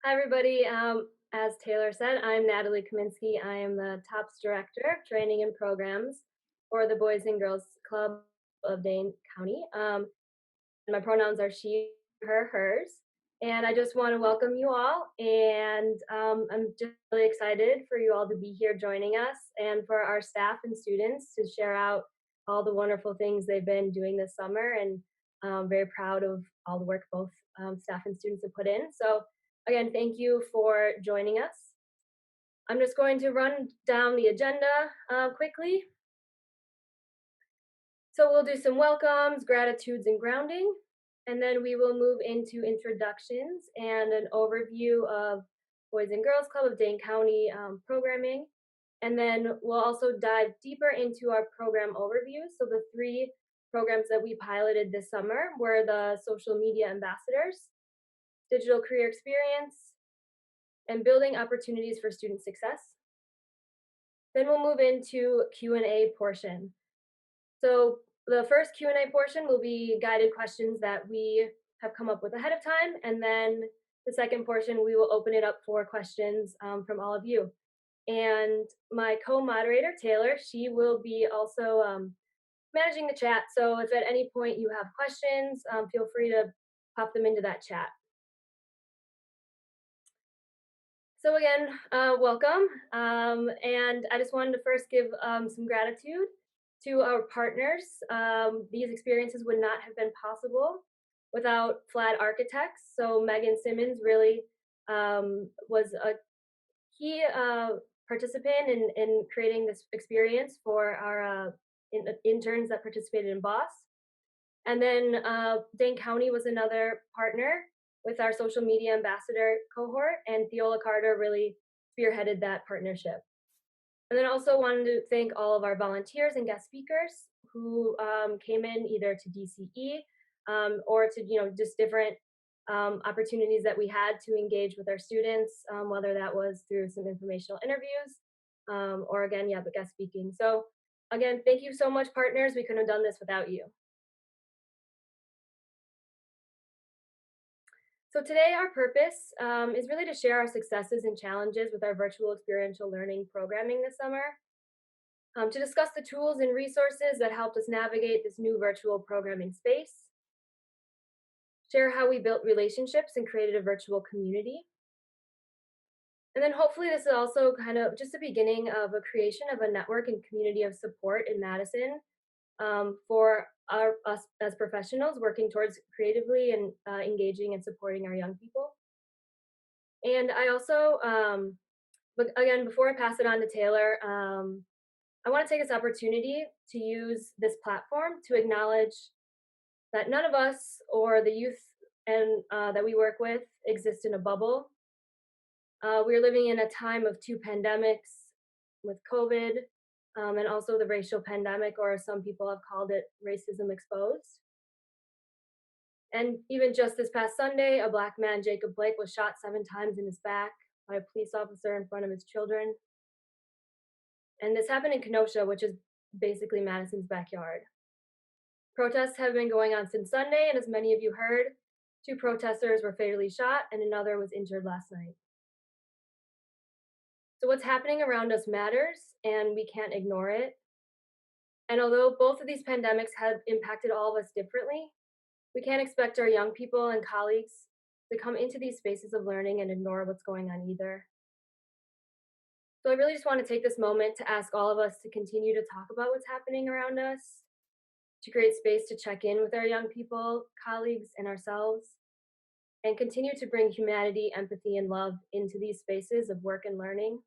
Hi, everybody. As Taylor said, I'm Natalie Kaminsky. I am the TOPS Director of Training and Programs for the Boys and Girls Club of Dane County. My pronouns are she, her, hers. And I just want to welcome you all. And I'm just really excited for you all to be here joining us and for our staff and students to share out all the wonderful things they've been doing this summer. And very proud of all the work both staff and students have put in. So again, thank you for joining us. I'm just going to run down the agenda quickly. So we'll do some welcomes, gratitudes, and grounding, and then we will move into introductions and an overview of Boys and Girls Club of Dane County programming. And then we'll also dive deeper into our program overview. So the three programs that we piloted this summer were the social media ambassadors, digital career experience, and building opportunities for student success. Then we'll move into Q&A portion. So the first Q&A portion will be guided questions that we have come up with ahead of time, and then the second portion we will open it up for questions from all of you. And my co-moderator, Taylor, she will be also managing the chat, so if at any point you have questions, feel free to pop them into that chat. So again, welcome, and I just wanted to first give some gratitude to our partners. These experiences would not have been possible without Flat Architects. So Megan Simmons really was a key participant in creating this experience for our interns that participated in BOSS. And then Dane County was another partner with our social media ambassador cohort, and Theola Carter really spearheaded that partnership. And then also wanted to thank all of our volunteers and guest speakers who came in either to DCE or to just different opportunities that we had to engage with our students, whether that was through some informational interviews or again, the guest speaking. So again, thank you so much, partners. We couldn't have done this without you. So today our purpose is really to share our successes and challenges with our virtual experiential learning programming this summer, to discuss the tools and resources that helped us navigate this new virtual programming space, share how we built relationships and created a virtual community, and then hopefully this is also kind of just the beginning of a creation of a network and community of support in Madison for us as professionals working towards creatively and engaging and supporting our young people. And I also, but again, before I pass it on to Taylor, I want to take this opportunity to use this platform to acknowledge that none of us or the youth and that we work with exist in a bubble. We're living in a time of two pandemics with COVID, and also the racial pandemic, or as some people have called it, racism exposed. And even just this past Sunday, a Black man, Jacob Blake, was shot 7 times in his back by a police officer in front of his children. And this happened in Kenosha, which is basically Madison's backyard. Protests have been going on since Sunday, and as many of you heard, 2 protesters were fatally shot and another was injured last night. So what's happening around us matters, and we can't ignore it. And although both of these pandemics have impacted all of us differently, we can't expect our young people and colleagues to come into these spaces of learning and ignore what's going on either. So I really just want to take this moment to ask all of us to continue to talk about what's happening around us, to create space to check in with our young people, colleagues, and ourselves, and continue to bring humanity, empathy, and love into these spaces of work and learning.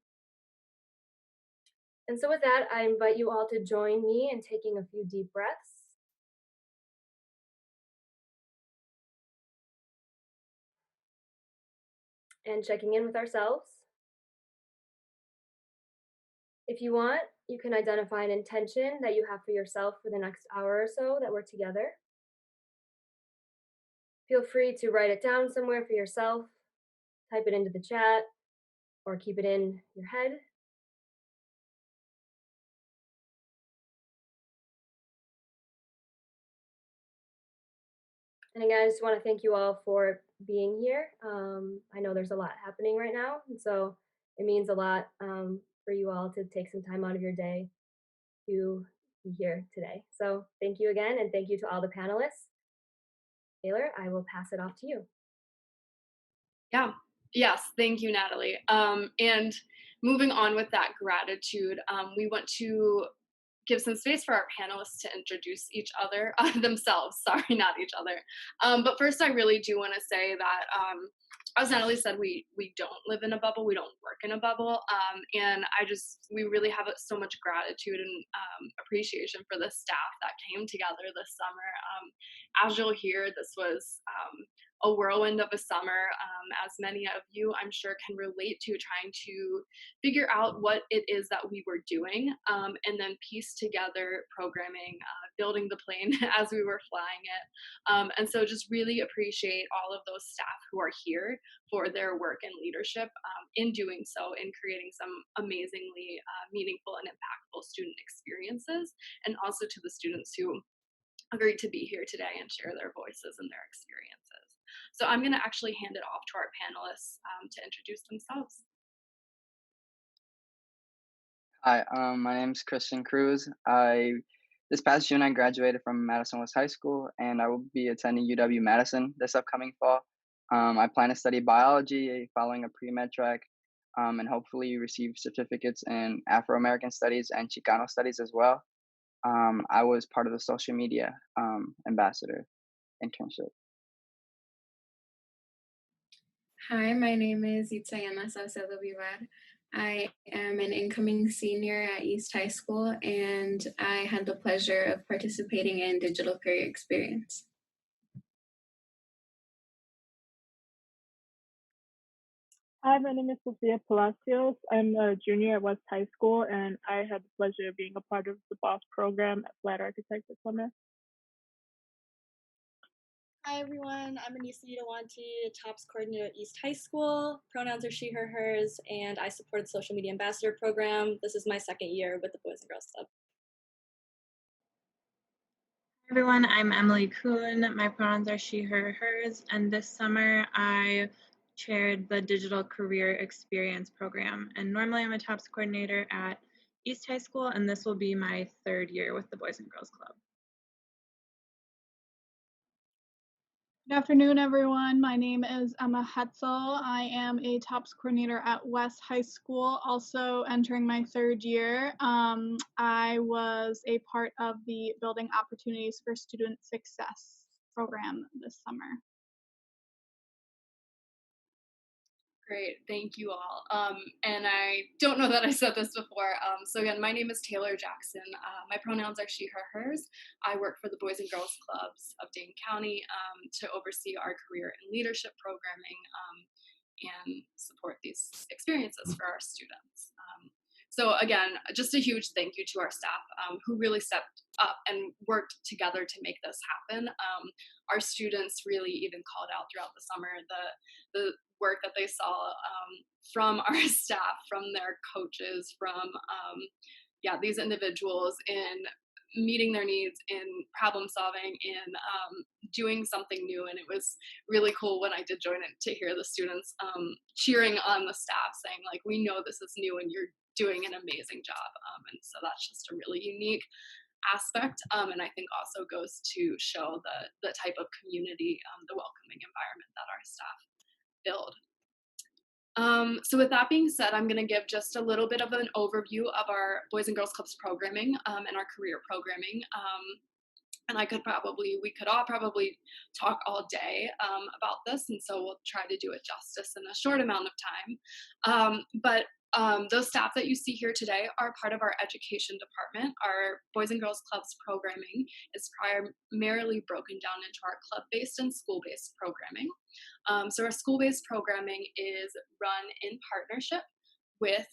And so with that, I invite you all to join me in taking a few deep breaths. And checking in with ourselves. If you want, you can identify an intention that you have for yourself for the next hour or so that we're together. Feel free to write it down somewhere for yourself, type it into the chat, or keep it in your head. And again, I just want to thank you all for being here. I know there's a lot happening right now, and so it means a lot for you all to take some time out of your day to be here today. So thank you again, and thank you to all the panelists. Taylor, I will pass it off to you. Yeah. Yes. Thank you, Natalie. And moving on with that gratitude, we want to give some space for our panelists to introduce each other themselves. Sorry, not each other. But first, I really do want to say that, as Natalie said, we don't live in a bubble. We don't work in a bubble. And we really have so much gratitude and appreciation for the staff that came together this summer. As you'll hear, this was a whirlwind of a summer, as many of you, I'm sure, can relate to trying to figure out what it is that we were doing, and then piece together programming, building the plane as we were flying it. And so just really appreciate all of those staff who are here for their work and leadership in doing so, in creating some amazingly meaningful and impactful student experiences, and also to the students who agreed to be here today and share their voices and their experiences. So I'm going to actually hand it off to our panelists to introduce themselves. Hi, my name is Christian Cruz. This past June I graduated from Madison West High School, and I will be attending UW Madison this upcoming fall. I plan to study biology, following a pre-med track, and hopefully receive certificates in Afro American Studies and Chicano Studies as well. I was part of the social media ambassador internship. Hi, my name is Itzayana Saucedo Vivar. I am an incoming senior at East High School, and I had the pleasure of participating in Digital Career Experience. Hi, my name is Sophia Palacios. I'm a junior at West High School, and I had the pleasure of being a part of the BOSS program at Flat Architect this summer. Hi everyone, I'm Anissa Utawanti, TOPS coordinator at East High School. Pronouns are she, her, hers, and I support the social media ambassador program. This is my second year with the Boys and Girls Club. Hi everyone, I'm Emily Kuhn. My pronouns are she, her, hers, and this summer I chaired the Digital Career Experience program. And normally I'm a TOPS coordinator at East High School, and this will be my third year with the Boys and Girls Club. Good afternoon, everyone. My name is Emma Hetzel. I am a TOPS coordinator at West High School, also entering my third year. I was a part of the Building Opportunities for Student Success program this summer. Great, thank you all. And I don't know that I said this before. So again, my name is Taylor Jackson. My pronouns are she, her, hers. I work for the Boys and Girls Clubs of Dane County to oversee our career and leadership programming and support these experiences for our students. So again, just a huge thank you to our staff who really stepped up and worked together to make this happen. Our students really even called out throughout the summer the work that they saw from our staff, from their coaches, from these individuals in meeting their needs, in problem solving, in doing something new. And it was really cool when I did join it to hear the students cheering on the staff, saying like, we know this is new and you're doing an amazing job. And so that's just a really unique aspect, and I think also goes to show the type of community, the welcoming environment that our staff build. So with that being said, I'm going to give just a little bit of an overview of our Boys and Girls Clubs programming and our career programming. And we could all probably talk all day about this, and so we'll try to do it justice in a short amount of time. But those staff that you see here today are part of our education department. Our Boys and Girls Clubs programming is primarily broken down into our club-based and school-based programming. So our school-based programming is run in partnership with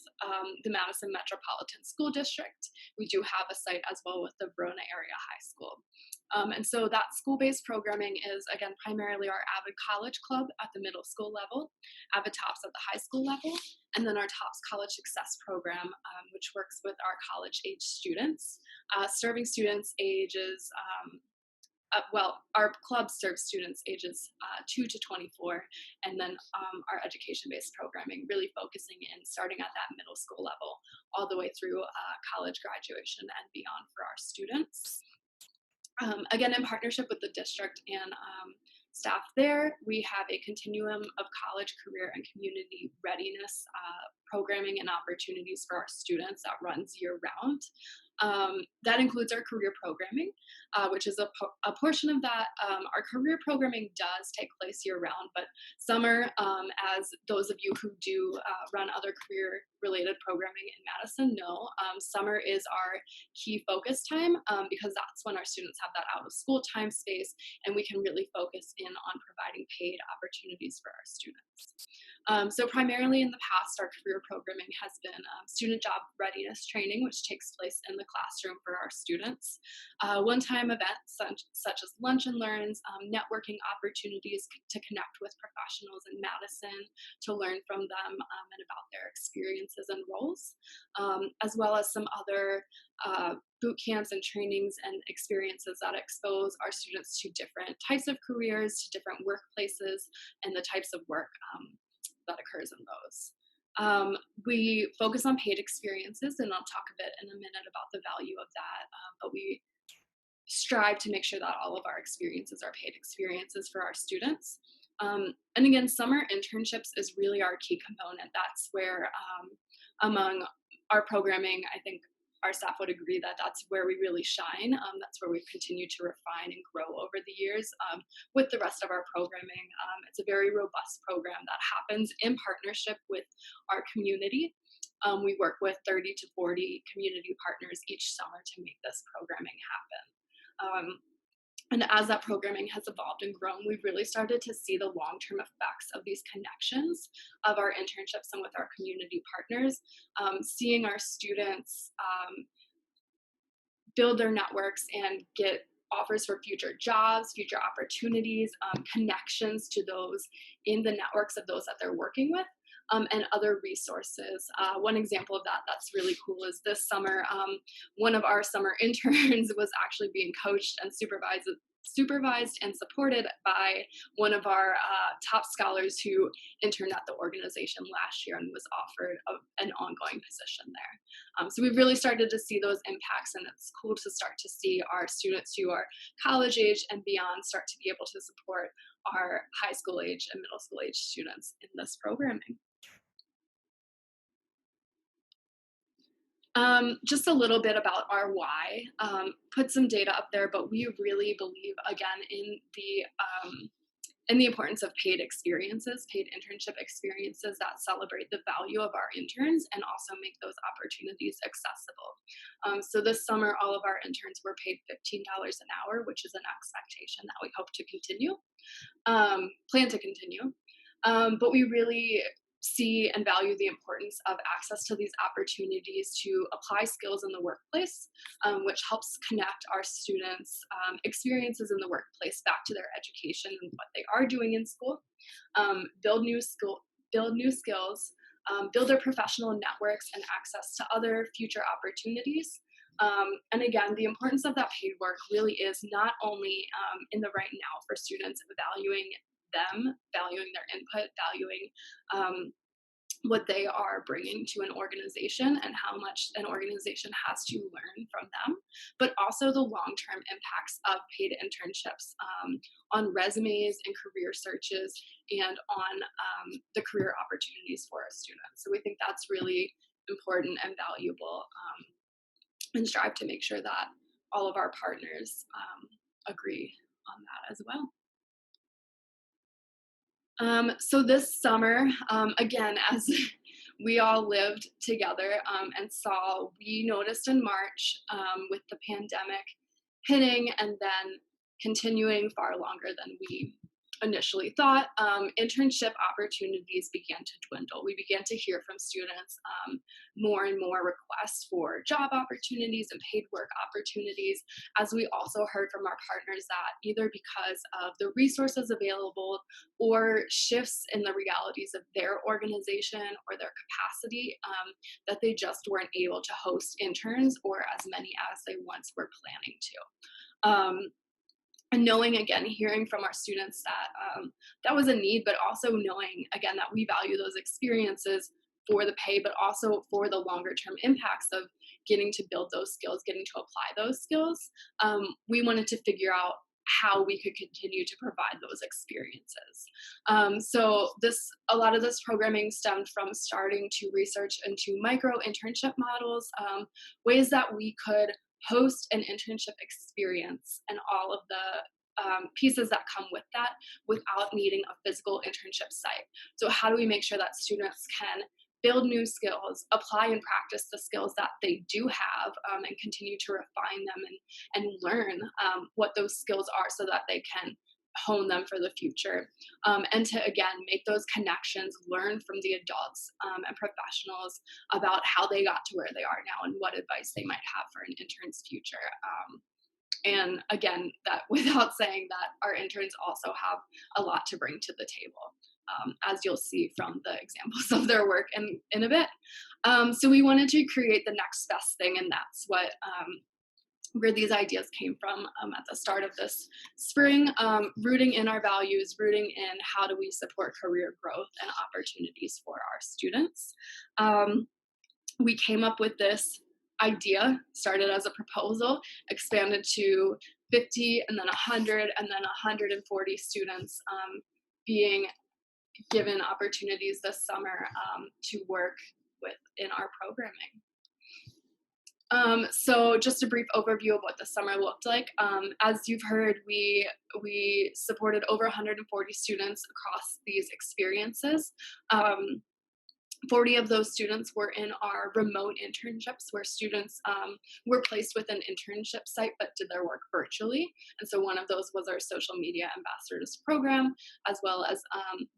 the Madison Metropolitan School District. We do have a site as well with the Verona Area High School. And so that school-based programming is, again, primarily our Avid College Club at the middle school level, Avid Tops at the high school level, and then our Tops College Success Program, which works with our college-age students, serving students ages our club serves students ages 2 to 24, and then our education-based programming really focusing in starting at that middle school level all the way through college graduation and beyond for our students. Again, in partnership with the district and staff there, we have a continuum of college, career, and community readiness programming and opportunities for our students that runs year-round. That includes our career programming, which is a portion of that. Our career programming does take place year-round, but summer, as those of you who do run other career-related programming in Madison know, summer is our key focus time because that's when our students have that out-of-school time space, and we can really focus in on providing paid opportunities for our students. So primarily in the past, our career programming has been student job readiness training, which takes place in the classroom for our students. One-time events such as lunch and learns, networking opportunities to connect with professionals in Madison, to learn from them and about their experiences and roles, as well as some other boot camps and trainings and experiences that expose our students to different types of careers, to different workplaces, and the types of work that occurs in those. We focus on paid experiences, and I'll talk a bit in a minute about the value of that, but we strive to make sure that all of our experiences are paid experiences for our students. And again, summer internships is really our key component. That's where, among our programming, I think our staff would agree that that's where we really shine. That's where we've continued to refine and grow over the years with the rest of our programming. It's a very robust program that happens in partnership with our community. We work with 30 to 40 community partners each summer to make this programming happen. And as that programming has evolved and grown, we've really started to see the long-term effects of these connections of our internships and with our community partners, seeing our students build their networks and get offers for future jobs, future opportunities, connections to those in the networks of those that they're working with. And other resources. One example of that that's really cool is this summer, one of our summer interns was actually being coached and supervised and supported by one of our top scholars who interned at the organization last year and was offered an ongoing position there. So we've really started to see those impacts, and it's cool to start to see our students who are college age and beyond start to be able to support our high school age and middle school age students in this programming. Just a little bit about our why. Put some data up there, but we really believe, again, in the importance of paid experiences, paid internship experiences that celebrate the value of our interns and also make those opportunities accessible. So this summer, all of our interns were paid $15 an hour, which is an expectation that we hope to continue, plan to continue. But we really see and value the importance of access to these opportunities to apply skills in the workplace, which helps connect our students' experiences in the workplace back to their education and what they are doing in school, build new skills, build their professional networks and access to other future opportunities. And again, the importance of that paid work really is not only in the right now for students, valuing them, valuing their input, valuing what they are bringing to an organization and how much an organization has to learn from them, but also the long-term impacts of paid internships on resumes and career searches and on the career opportunities for our students. So we think that's really important and valuable, and strive to make sure that all of our partners agree on that as well. So this summer, again, as we all lived together and saw, we noticed in March with the pandemic hitting and then continuing far longer than we initially thought, internship opportunities began to dwindle. We began to hear from students more and more requests for job opportunities and paid work opportunities, as we also heard from our partners that either because of the resources available or shifts in the realities of their organization or their capacity, that they just weren't able to host interns or as many as they once were planning to. And knowing, again, hearing from our students that that was a need, but also knowing, again, that we value those experiences for the pay, but also for the longer term impacts of getting to build those skills, getting to apply those skills. We wanted to figure out how we could continue to provide those experiences. So a lot of this programming stemmed from starting to research into micro internship models, ways that we could host an internship experience and all of the pieces that come with that without needing a physical internship site. So how do we make sure that students can build new skills, apply and practice the skills that they do have, and continue to refine them and learn what those skills are so that they can hone them for the future, and to, again, make those connections, learn from the adults and professionals about how they got to where they are now and what advice they might have for an intern's future. And again, that without saying that our interns also have a lot to bring to the table, as you'll see from the examples of their work in a bit. So we wanted to create the next best thing, and that's what where these ideas came from at the start of this spring, rooting in our values, rooting in how do we support career growth and opportunities for our students. We came up with this idea, started as a proposal, expanded to 50 and then 100 and then 140 students being given opportunities this summer to work in our programming. So just a brief overview of what the summer looked like. As you've heard, we supported over 140 students across these experiences. 40 of those students were in our remote internships, where students were placed with an internship site but did their work virtually. And so one of those was our social media ambassadors program, as well as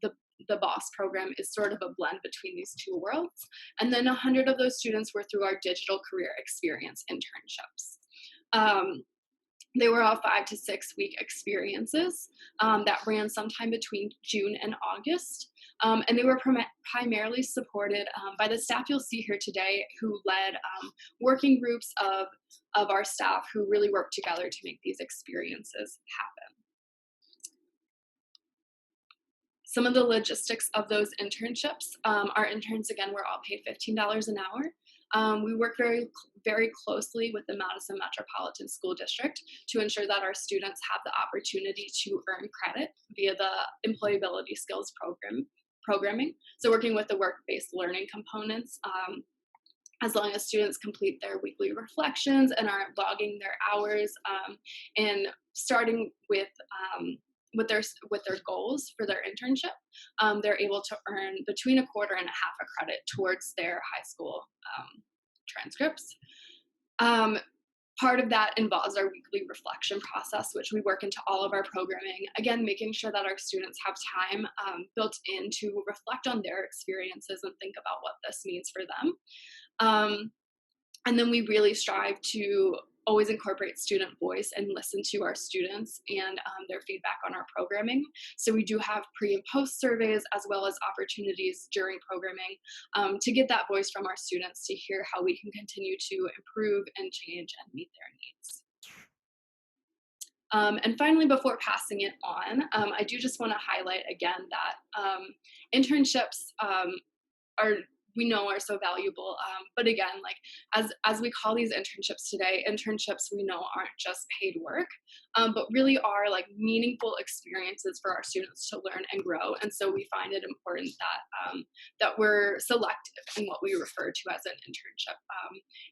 the BOSS program is sort of a blend between these two worlds. And then 100 of those students were through our digital career experience internships. They were all 5 to 6 week experiences that ran sometime between June and August. And they were primarily supported by the staff you'll see here today, who led working groups of our staff who really worked together to make these experiences happen. Some of the logistics of those internships, our interns, again, were all paid $15 an hour. We work very closely with the Madison Metropolitan School District to ensure that our students have the opportunity to earn credit via the employability skills programming. So working with the work-based learning components, as long as students complete their weekly reflections and are logging their hours, and starting with their goals for their internship, they're able to earn between a quarter and a half a credit towards their high school transcripts. Part of that involves our weekly reflection process, which we work into all of our programming, again, making sure that our students have time built in to reflect on their experiences and think about what this means for them. And then we really strive to always incorporate student voice and listen to our students and their feedback on our programming. So we do have pre and post surveys, as well as opportunities during programming to get that voice from our students to hear how we can continue to improve and change and meet their needs. And finally, before passing it on, I do just want to highlight again that internships we know are so valuable, but again, like as we call these internships today, internships we know aren't just paid work, but really are like meaningful experiences for our students to learn and grow. And so we find it important that we're selective in what we refer to as an internship.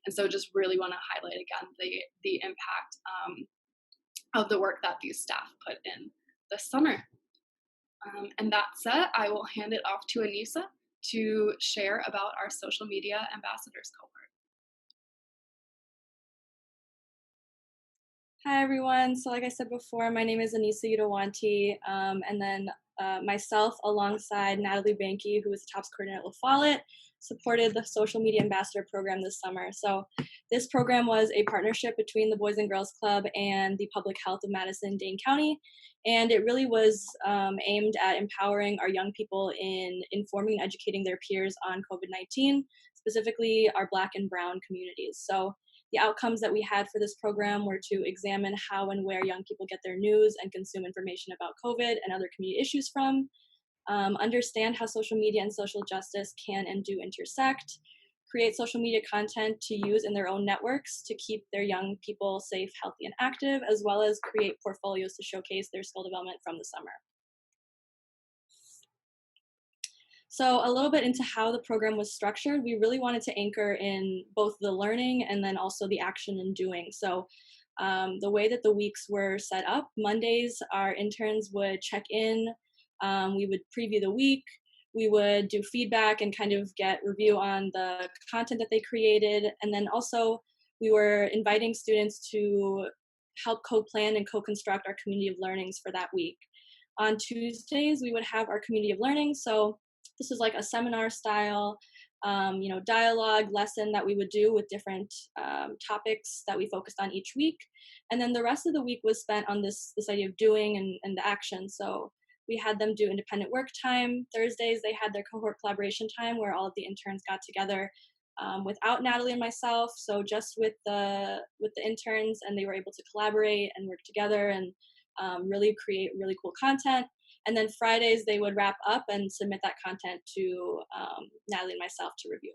And so just really want to highlight again the impact of the work that these staff put in this summer. And that said, I will hand it off to Anissa to share about our social media ambassadors cohort. Hi everyone. So like I said before, my name is Anissa Udawanti, and then myself, alongside Natalie Banky, who is the TOPS coordinator at La Follette, supported the social media ambassador program this summer. So this program was a partnership between the Boys and Girls Club and the Public Health of Madison-Dane County. And it really was aimed at empowering our young people in informing and educating their peers on COVID-19, specifically our Black and Brown communities. So The outcomes that we had for this program were to examine how and where young people get their news and consume information about COVID and other community issues from, understand how social media and social justice can and do intersect, create social media content to use in their own networks to keep their young people safe, healthy, and active, as well as create portfolios to showcase their skill development from the summer. So a little bit into how the program was structured, we really wanted to anchor in both the learning and then also the action and doing. So the way that the weeks were set up, Mondays, our interns would check in, we would preview the week, we would do feedback and kind of get review on the content that they created. And then also we were inviting students to help co-plan and co-construct our community of learnings for that week. On Tuesdays, we would have our community of learning. So this was like a seminar style, dialogue lesson that we would do with different topics that we focused on each week. And then the rest of the week was spent on this idea of doing and the action. So we had them do independent work time. Thursdays, they had their cohort collaboration time where all of the interns got together without Natalie and myself. So just with the interns, and they were able to collaborate and work together and really create really cool content. And then Fridays, they would wrap up and submit that content to Natalie and myself to review.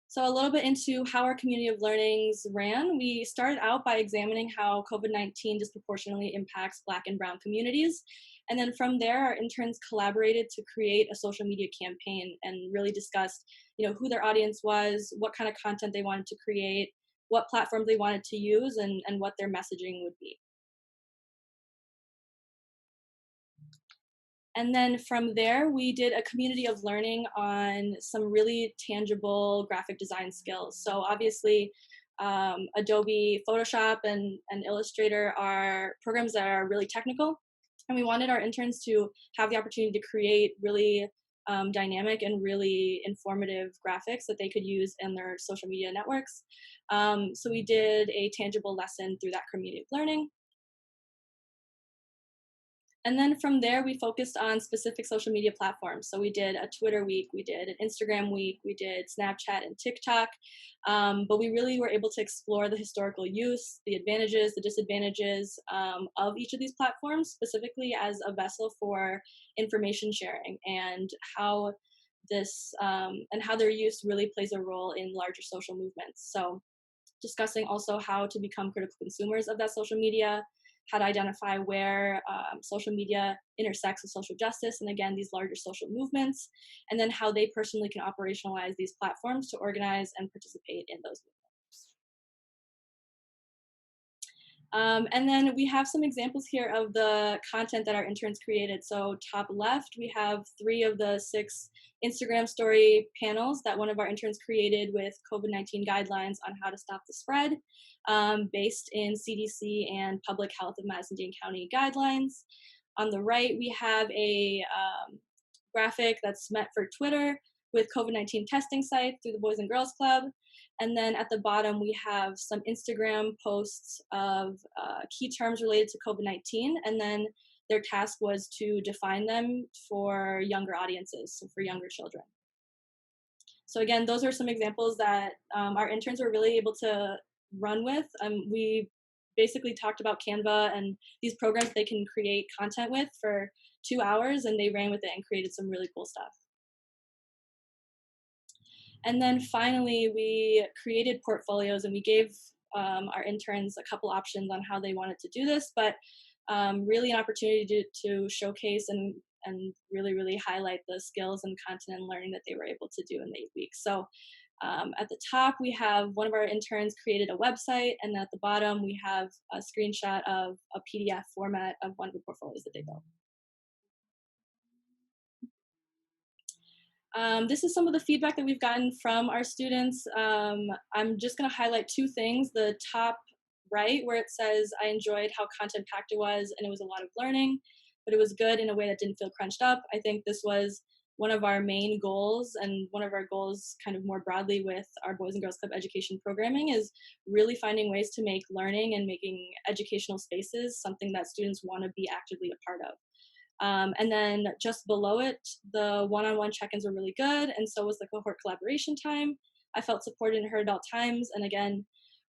So a little bit into how our community of learnings ran. We started out by examining how COVID-19 disproportionately impacts Black and Brown communities. And then from there, our interns collaborated to create a social media campaign and really discussed, who their audience was, what kind of content they wanted to create, what platforms they wanted to use, and what their messaging would be. And then from there, we did a community of learning on some really tangible graphic design skills. So obviously, Adobe Photoshop and Illustrator are programs that are really technical. And we wanted our interns to have the opportunity to create really dynamic and really informative graphics that they could use in their social media networks. So we did a tangible lesson through that community of learning. And then from there, we focused on specific social media platforms. So we did a Twitter week, we did an Instagram week, we did Snapchat and TikTok. But we really were able to explore the historical use, the advantages, the disadvantages of each of these platforms, specifically as a vessel for information sharing and how their use really plays a role in larger social movements. So discussing also how to become critical consumers of that social media, how to identify where social media intersects with social justice and, again, these larger social movements, and then how they personally can operationalize these platforms to organize and participate in those movements. And then we have some examples here of the content that our interns created. So top left, we have 3 of the 6 Instagram story panels that one of our interns created with COVID-19 guidelines on how to stop the spread, based in CDC and Public Health of Madison-Dane County guidelines. On the right, we have a graphic that's meant for Twitter with COVID-19 testing sites through the Boys and Girls Club. And then at the bottom, we have some Instagram posts of key terms related to COVID-19. And then their task was to define them for younger audiences, so for younger children. So again, those are some examples that our interns were really able to run with. We basically talked about Canva and these programs they can create content with for 2 hours, and they ran with it and created some really cool stuff. And then finally, we created portfolios, and we gave our interns a couple options on how they wanted to do this, but really an opportunity to showcase and really, really highlight the skills and content and learning that they were able to do in the 8 weeks. So at the top, we have one of our interns created a website, and at the bottom, we have a screenshot of a PDF format of one of the portfolios that they built. This is some of the feedback that we've gotten from our students. I'm just going to highlight 2 things. The top right, where it says, I enjoyed how content-packed it was, and it was a lot of learning, but it was good in a way that didn't feel crunched up. I think this was one of our main goals, and one of our goals kind of more broadly with our Boys and Girls Club education programming is really finding ways to make learning and making educational spaces something that students want to be actively a part of. And then just below it, the one-on-one check-ins were really good, and so was the cohort collaboration time. I felt supported in her adult times. And again,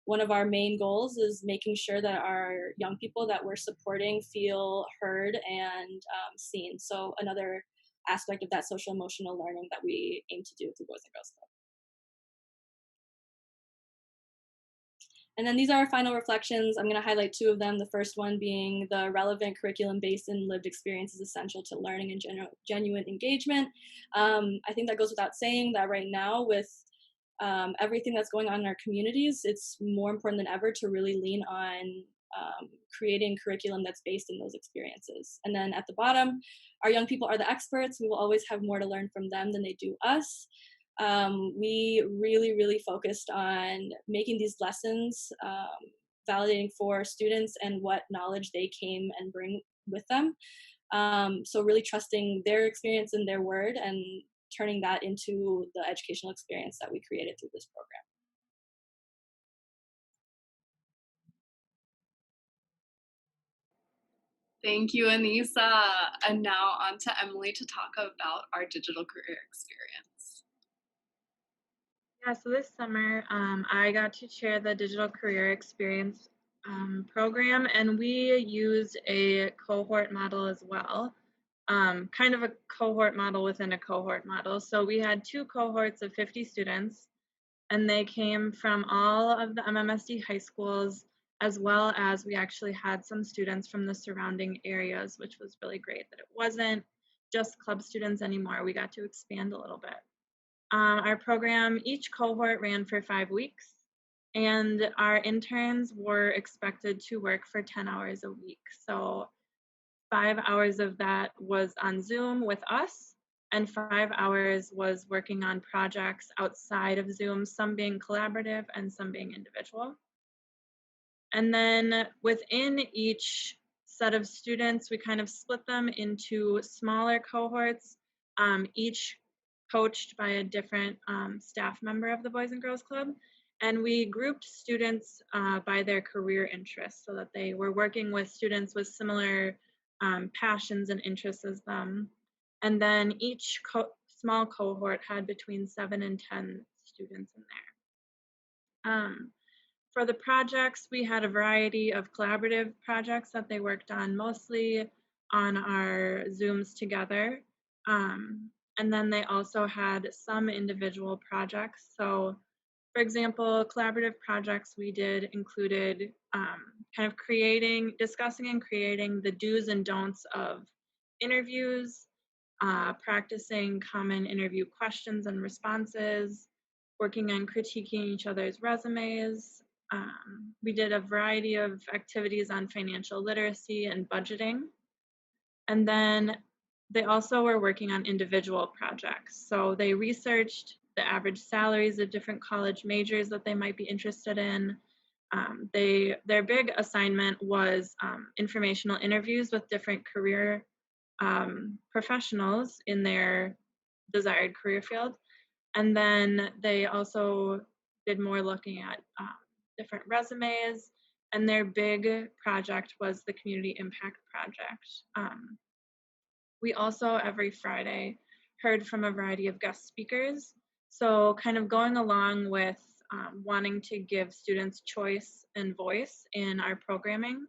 one of our main goals is making sure that our young people that we're supporting feel heard and seen. So another aspect of that social emotional learning that we aim to do through Boys and Girls Club. And then these are our final reflections. I'm going to highlight two of them. The first one being the relevant curriculum-based and lived experience is essential to learning and genuine engagement. I think that goes without saying that right now with everything that's going on in our communities, it's more important than ever to really lean on creating curriculum that's based in those experiences. And then at the bottom, our young people are the experts. We will always have more to learn from them than they do us. We really focused on making these lessons validating for students and what knowledge they came and bring with them. So really trusting their experience and their word and turning that into the educational experience that we created through this program. Thank you, Anissa. And now on to Emily to talk about our digital career experience. Yeah, so this summer I got to chair the Digital Career Experience program, and we used a cohort model as well, kind of a cohort model within a cohort model. So we had 2 cohorts of 50 students, and they came from all of the MMSD high schools, as well as we actually had some students from the surrounding areas, which was really great that it wasn't just club students anymore. We got to expand a little bit. Our program, each cohort ran for 5 weeks, and our interns were expected to work for 10 hours a week. So 5 hours of that was on Zoom with us, and 5 hours was working on projects outside of Zoom, some being collaborative and some being individual. And then within each set of students, we kind of split them into smaller cohorts, each coached by a different staff member of the Boys and Girls Club. And we grouped students by their career interests so that they were working with students with similar passions and interests as them. And then each small cohort had between 7 and 10 students in there. For the projects, we had a variety of collaborative projects that they worked on, mostly on our Zooms together. And then they also had some individual projects. So, for example, collaborative projects we did included kind of discussing and creating the do's and don'ts of interviews, practicing common interview questions and responses, working on critiquing each other's resumes. We did a variety of activities on financial literacy and budgeting. And then they also were working on individual projects. So they researched the average salaries of different college majors that they might be interested in. Their big assignment was informational interviews with different career professionals in their desired career field. And then they also did more looking at different resumes, and their big project was the Community Impact Project. We also, every Friday, heard from a variety of guest speakers. So kind of going along with wanting to give students choice and voice in our programming,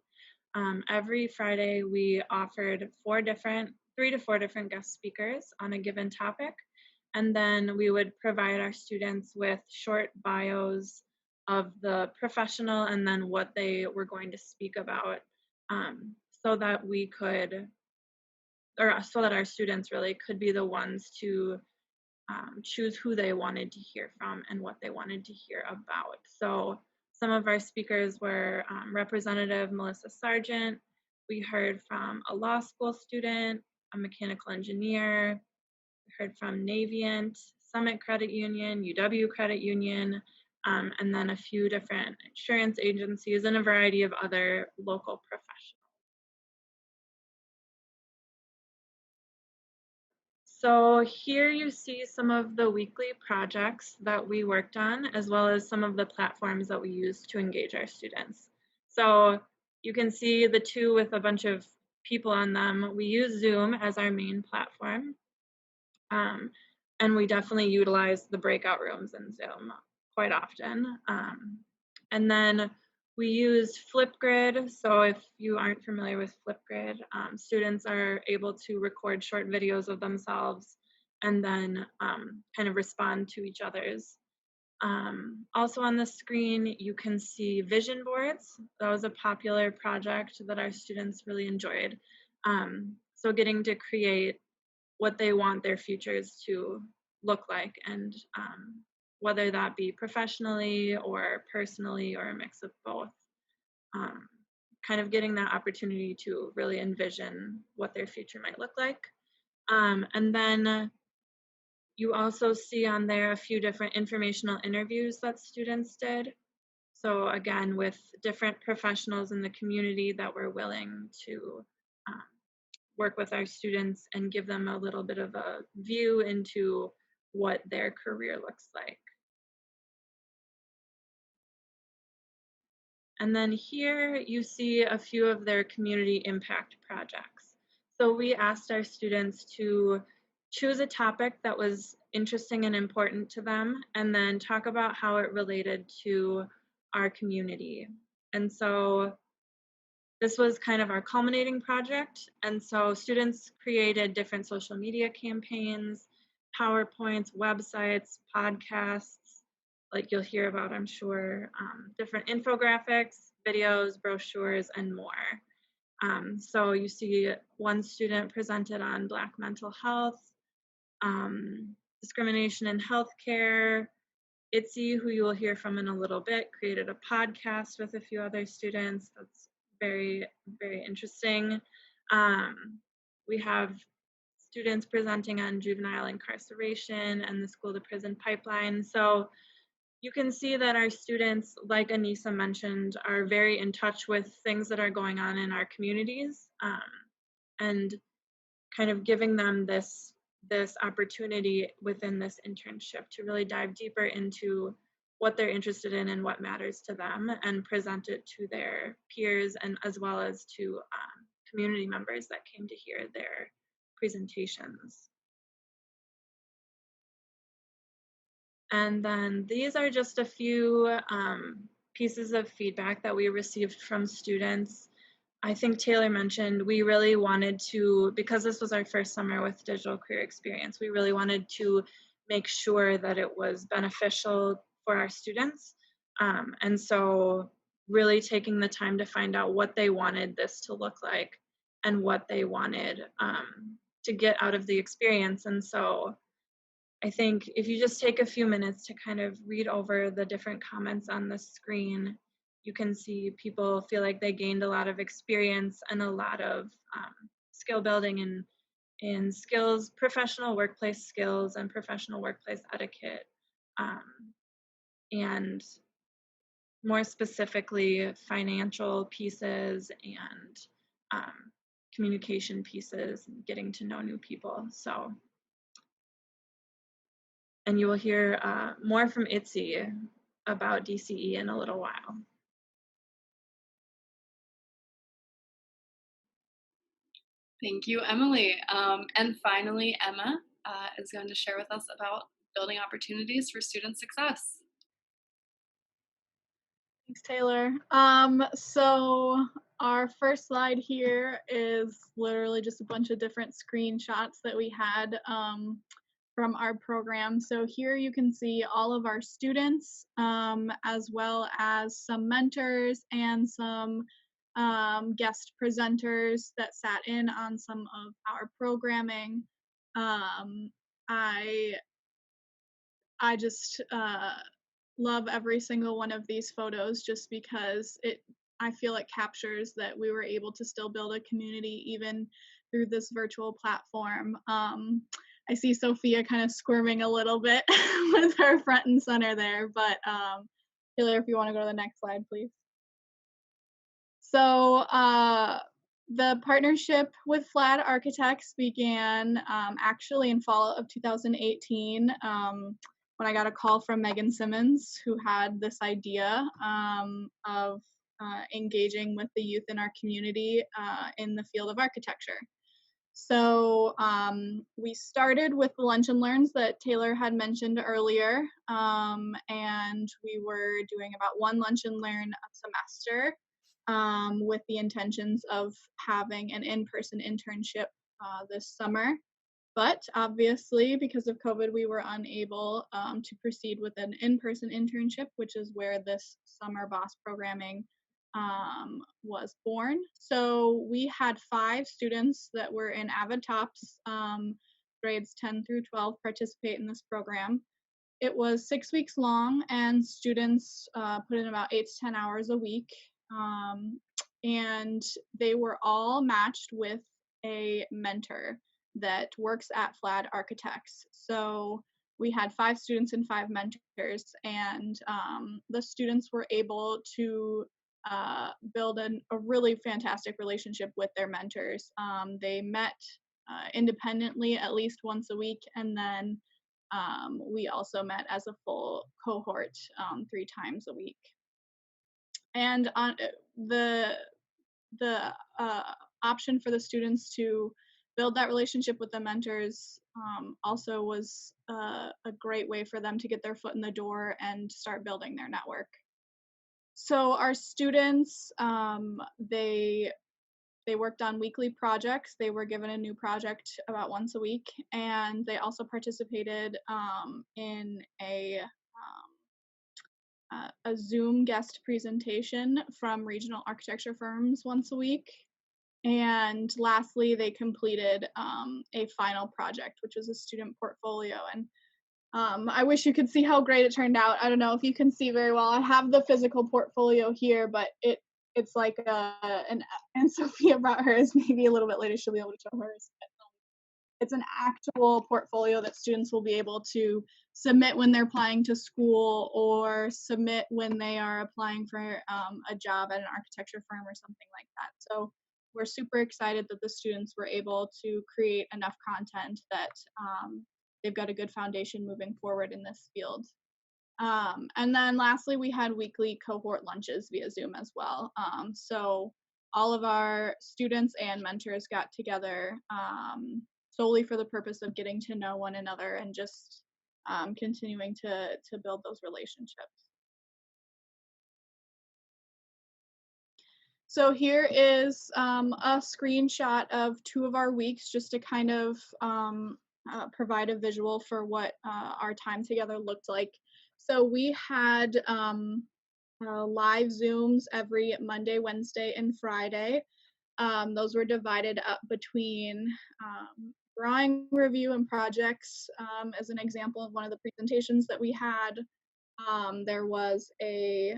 every Friday we offered 3 to 4 different guest speakers on a given topic. And then we would provide our students with short bios of the professional and then what they were going to speak about, so that our students really could be the ones to choose who they wanted to hear from and what they wanted to hear about. So some of our speakers were Representative Melissa Sargent. We heard from a law school student, a mechanical engineer. We heard from Navient, Summit Credit Union, UW Credit Union, and then a few different insurance agencies and a variety of other local professionals. So here you see some of the weekly projects that we worked on, as well as some of the platforms that we used to engage our students. So you can see the 2 with a bunch of people on them. We use Zoom as our main platform. And we definitely utilize the breakout rooms in Zoom quite often. And then we use Flipgrid. So if you aren't familiar with Flipgrid, students are able to record short videos of themselves and then kind of respond to each other's. Also on the screen, you can see vision boards. That was a popular project that our students really enjoyed. So getting to create what they want their futures to look like, and whether that be professionally or personally or a mix of both. Kind of getting that opportunity to really envision what their future might look like. And then you also see on there a few different informational interviews that students did. So again, with different professionals in the community that were willing to work with our students and give them a little bit of a view into what their career looks like. And then here you see a few of their community impact projects. So we asked our students to choose a topic that was interesting and important to them, and then talk about how it related to our community. And so this was kind of our culminating project. And so students created different social media campaigns, PowerPoints, websites, podcasts, like you'll hear about, I'm sure, different infographics, videos, brochures, and more. So you see one student presented on Black mental health, discrimination in healthcare. ITSY, who you will hear from in a little bit, created a podcast with a few other students. That's very, very interesting. We have students presenting on juvenile incarceration and the school to prison pipeline. So you can see that our students, like Anissa mentioned, are very in touch with things that are going on in our communities, and kind of giving them this opportunity within this internship to really dive deeper into what they're interested in and what matters to them, and present it to their peers and as well as to community members that came to hear their presentations. And then these are just a few pieces of feedback that we received from students. I think Taylor mentioned we really wanted to, because this was our first summer with Digital Career Experience, we really wanted to make sure that it was beneficial for our students. And so really taking the time to find out what they wanted this to look like and what they wanted to get out of the experience. And so I think if you just take a few minutes to kind of read over the different comments on the screen, you can see people feel like they gained a lot of experience and a lot of skill building in skills, professional workplace skills and professional workplace etiquette. And more specifically, financial pieces and communication pieces, and getting to know new people. So. And you will hear more from ITSY about DCE in a little while. Thank you, Emily. And finally, Emma is going to share with us about building opportunities for student success. Thanks, Taylor. So our first slide here is literally just a bunch of different screenshots that we had from our program. So here you can see all of our students, as well as some mentors and some guest presenters that sat in on some of our programming. I just love every single one of these photos just because I feel it captures that we were able to still build a community even through this virtual platform. I see Sophia kind of squirming a little bit with her front and center there, but Taylor, if you want to go to the next slide, please. So the partnership with Flad Architects began actually in fall of 2018 when I got a call from Megan Simmons, who had this idea of engaging with the youth in our community in the field of architecture. So we started with the lunch and learns that Taylor had mentioned earlier, and we were doing about one lunch and learn a semester with the intentions of having an in-person internship this summer. But obviously, because of COVID, we were unable to proceed with an in-person internship, which is where this summer BOSS programming was born. So we had 5 students that were in Avid Tops, grades 10 through 12, participate in this program. It was 6 weeks long, and students put in about 8 to 10 hours a week. And they were all matched with a mentor that works at Flad Architects. So we had 5 students and 5 mentors, and the students were able to build a really fantastic relationship with their mentors. They met independently at least once a week, and then we also met as a full cohort 3 times a week. And on the option for the students to build that relationship with the mentors also was a great way for them to get their foot in the door and start building their network. So our students, they worked on weekly projects. They were given a new project about once a week, and they also participated in a Zoom guest presentation from regional architecture firms once a week. And lastly, they completed a final project, which was a student portfolio. And I wish you could see how great it turned out. I don't know if you can see very well. I have the physical portfolio here, but it's like and Sophia brought hers maybe a little bit later. She'll be able to show hers. It's an actual portfolio that students will be able to submit when they're applying to school or submit when they are applying for a job at an architecture firm or something like that. So we're super excited that the students were able to create enough content that they've got a good foundation moving forward in this field. And then lastly, we had weekly cohort lunches via Zoom as well. So all of our students and mentors got together solely for the purpose of getting to know one another and just continuing to build those relationships. So here is a screenshot of 2 of our weeks just to kind of provide a visual for what our time together looked like. So we had live Zooms every Monday, Wednesday, and Friday. Those were divided up between drawing review and projects. As an example of one of the presentations that we had, there was a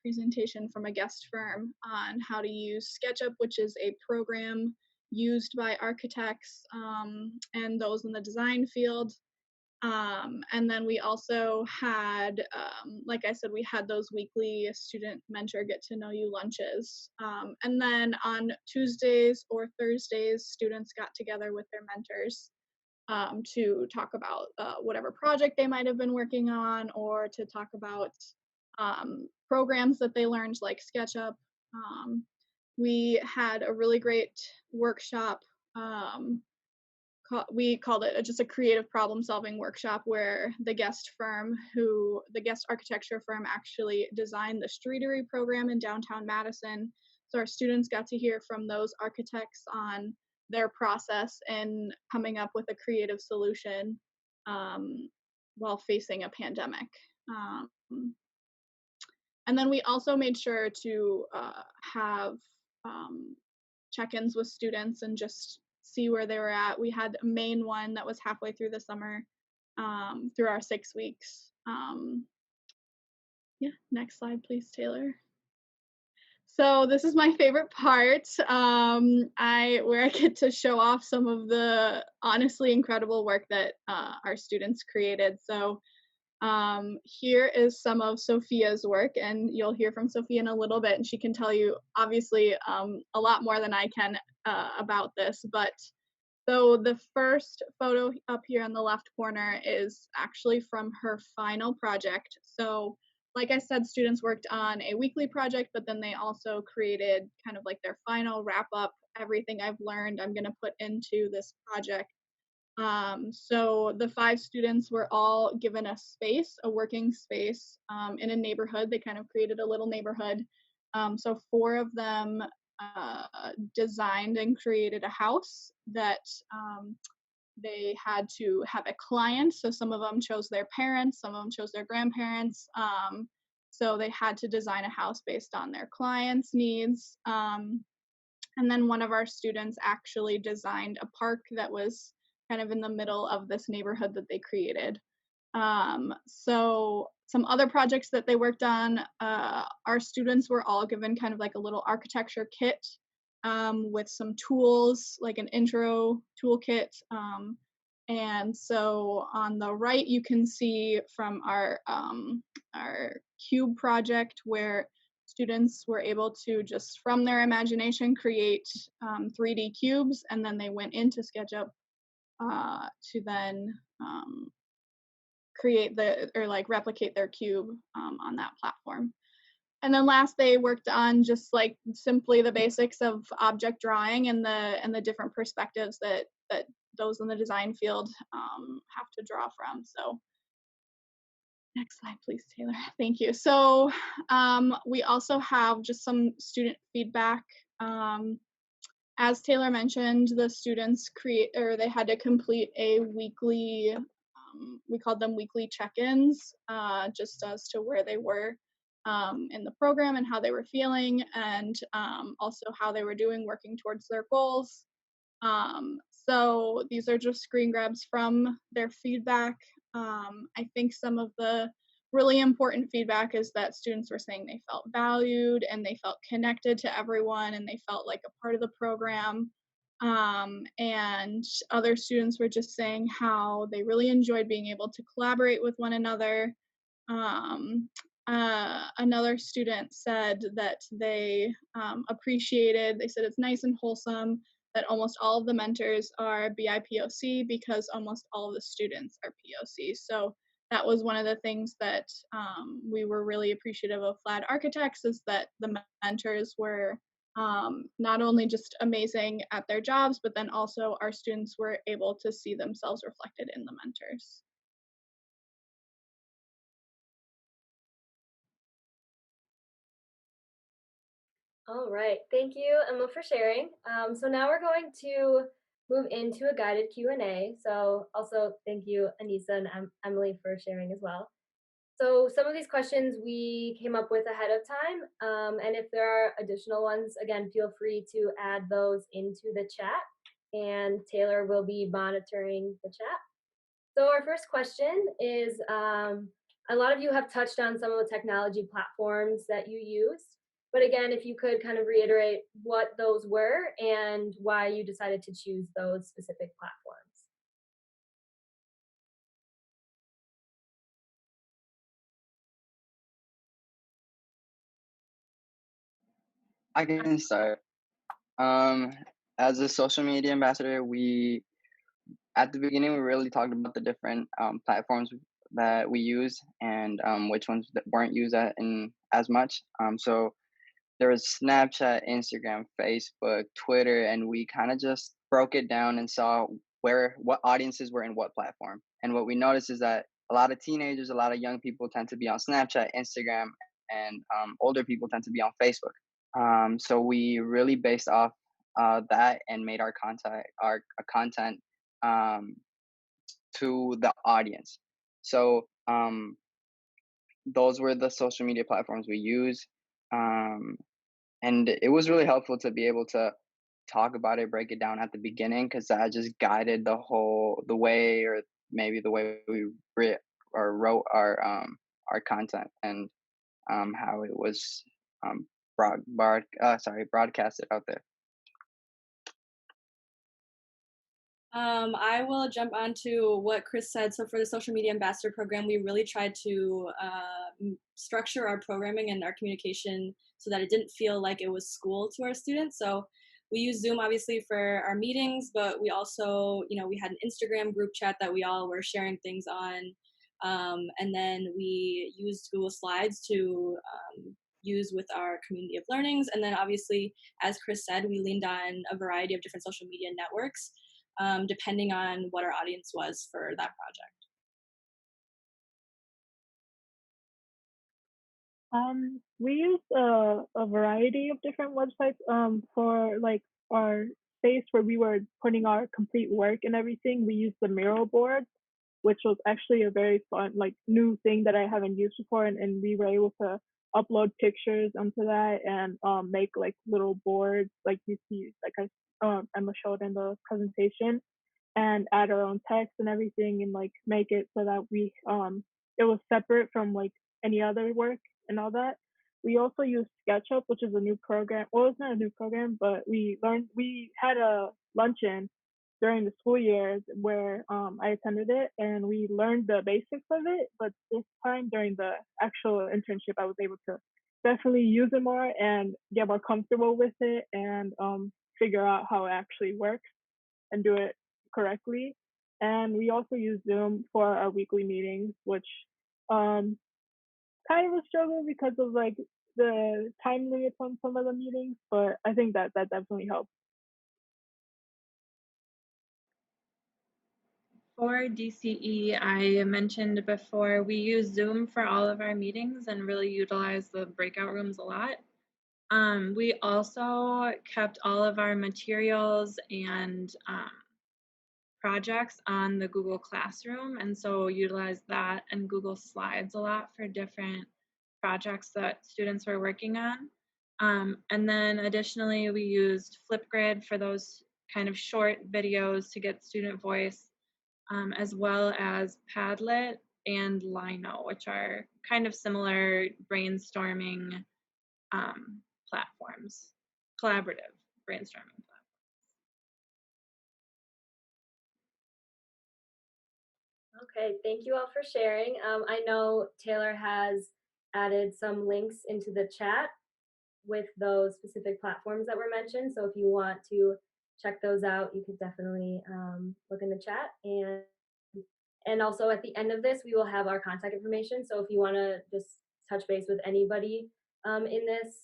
presentation from a guest firm on how to use SketchUp, which is a program used by architects and those in the design field. And then we also had, like I said, we had those weekly student mentor get to know you lunches. And then on Tuesdays or Thursdays, students got together with their mentors to talk about whatever project they might have been working on, or to talk about programs that they learned like SketchUp. We had a really great workshop. We called it just a creative problem solving workshop, where the guest architecture firm actually designed the Streetery program in downtown Madison. So our students got to hear from those architects on their process and coming up with a creative solution while facing a pandemic. And then we also made sure to have check-ins with students and just see where they were at. We had a main one that was halfway through the summer through our 6 weeks. Yeah, next slide, please, Taylor. So this is my favorite part, where I get to show off some of the honestly incredible work that our students created. So here is some of Sophia's work, and you'll hear from Sophia in a little bit, and she can tell you obviously a lot more than I can about this. But so the first photo up here in the left corner is actually from her final project. So like I said, students worked on a weekly project, but then they also created kind of like their final wrap up. Everything I've learned, I'm going to put into this project. So the 5 students were all given a space, a working space in a neighborhood. They kind of created a little neighborhood. So 4 of them designed and created a house that they had to have a client. So some of them chose their parents, some of them chose their grandparents. So they had to design a house based on their clients' needs. And then one of our students actually designed a park that was kind of in the middle of this neighborhood that they created. So some other projects that they worked on, our students were all given kind of like a little architecture kit with some tools, like an intro toolkit. And so on the right, you can see from our cube project where students were able to just from their imagination create 3D cubes, and then they went into SketchUp to then create or like replicate their cube on that platform. And then last, they worked on just like simply the basics of object drawing and the different perspectives that those in the design field have to draw from. So next slide, please, Taylor. Thank you. So we also have just some student feedback. As Taylor mentioned, the students they had to complete a weekly, we called them weekly check-ins, just as to where they were in the program and how they were feeling, and also how they were doing working towards their goals. So these are just screen grabs from their feedback. I think some of the really important feedback is that students were saying they felt valued and they felt connected to everyone and they felt like a part of the program. And other students were just saying how they really enjoyed being able to collaborate with one another. Another student said that they they said it's nice and wholesome that almost all of the mentors are BIPOC because almost all of the students are POC. So that was one of the things that we were really appreciative of FLAD Architects, is that the mentors were not only just amazing at their jobs, but then also our students were able to see themselves reflected in the mentors. All right, thank you, Emma, for sharing. So now we're going to move into a guided Q&A. So also thank you, Anissa and Emily, for sharing as well. So some of these questions we came up with ahead of time, and if there are additional ones, again, feel free to add those into the chat, and Taylor will be monitoring the chat. So our first question is, a lot of you have touched on some of the technology platforms that you use, but again, if you could kind of reiterate what those were and why you decided to choose those specific platforms. I can start. As a social media ambassador, at the beginning we really talked about the different platforms that we use and which ones that weren't used in as much. So there was Snapchat, Instagram, Facebook, Twitter, and we kind of just broke it down and saw what audiences were in what platform. And what we noticed is that a lot of teenagers, a lot of young people tend to be on Snapchat, Instagram, and older people tend to be on Facebook. So we really based off that and made our content to the audience. So those were the social media platforms we use. And it was really helpful to be able to talk about it, break it down at the beginning, because that just guided the way, or maybe the way we wrote our content, and how it was broadcasted out there. I will jump on to what Chris said. So for the social media ambassador program, we really tried to structure our programming and our communication so that it didn't feel like it was school to our students. So we use Zoom obviously for our meetings, but we also, we had an Instagram group chat that we all were sharing things on. And then we used Google Slides to use with our community of learnings. And then obviously, as Chris said, we leaned on a variety of different social media networks, depending on what our audience was for that project. We use a variety of different websites for like our space where we were putting our complete work and everything. We used the mural board, which was actually a very fun, like new thing that I haven't used before. And we were able to upload pictures onto that and make like little boards, like you see, like Emma showed in the presentation, and add our own text and everything, and like make it so that we it was separate from like any other work and all that. We also use SketchUp, which is a new program. Well, it's not a new program, but we had a luncheon during the school years where I attended it, and we learned the basics of it. But this time during the actual internship, I was able to definitely use it more and get more comfortable with it, and figure out how it actually works and do it correctly. And we also use Zoom for our weekly meetings, which um, kind of a struggle because of like the time limits on some of the meetings, but I think that definitely helps. For DCE, I mentioned before, we use Zoom for all of our meetings and really utilize the breakout rooms a lot. We also kept all of our materials and projects on the Google Classroom, and so utilize that and Google Slides a lot for different projects that students were working on. And then additionally, we used Flipgrid for those kind of short videos to get student voice, as well as Padlet and Lino, which are kind of similar brainstorming platforms, collaborative brainstorming platforms. Okay, thank you all for sharing. I know Taylor has added some links into the chat with those specific platforms that were mentioned. So if you want to check those out, you could definitely look in the chat. And also at the end of this, we will have our contact information. So if you want to just touch base with anybody in this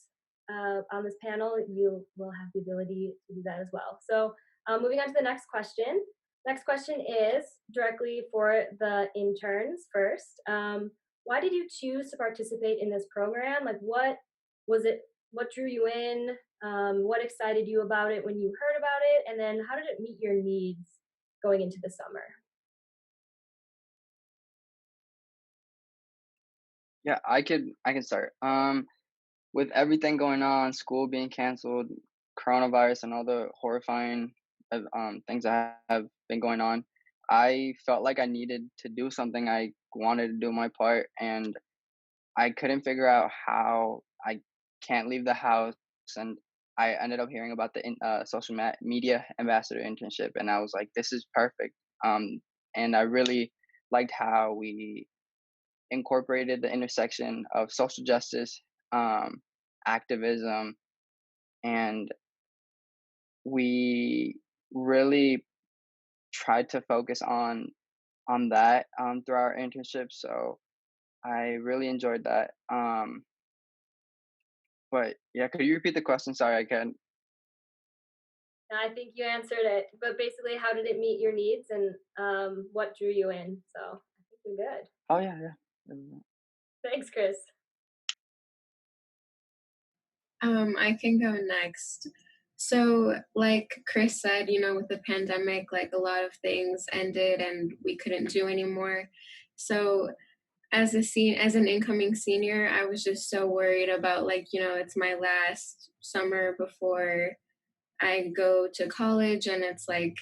on this panel, you will have the ability to do that as well. So moving on to the next question. Next question is directly for the interns first. Why did you choose to participate in this program? Like, what was it? What drew you in? What excited you about it when you heard about it? And then how did it meet your needs going into the summer? Yeah, I can start. With everything going on, school being canceled, coronavirus, and all the horrifying things that have been going on, I felt like I needed to do something. I wanted to do my part, and I couldn't figure out how. I can't leave the house, and I ended up hearing about the social media ambassador internship, and I was like, this is perfect. And I really liked how we incorporated the intersection of social justice, activism, and we really tried to focus on that through our internship. So I really enjoyed that. But yeah, could you repeat the question? Sorry, I can't. I think you answered it, but basically, how did it meet your needs and what drew you in? So I think you're good. Oh yeah, yeah. Thanks, Chris. I can go next. So, like Chris said, with the pandemic, like a lot of things ended and we couldn't do anymore. So, as an incoming senior, I was just so worried about like, it's my last summer before I go to college, and it's like,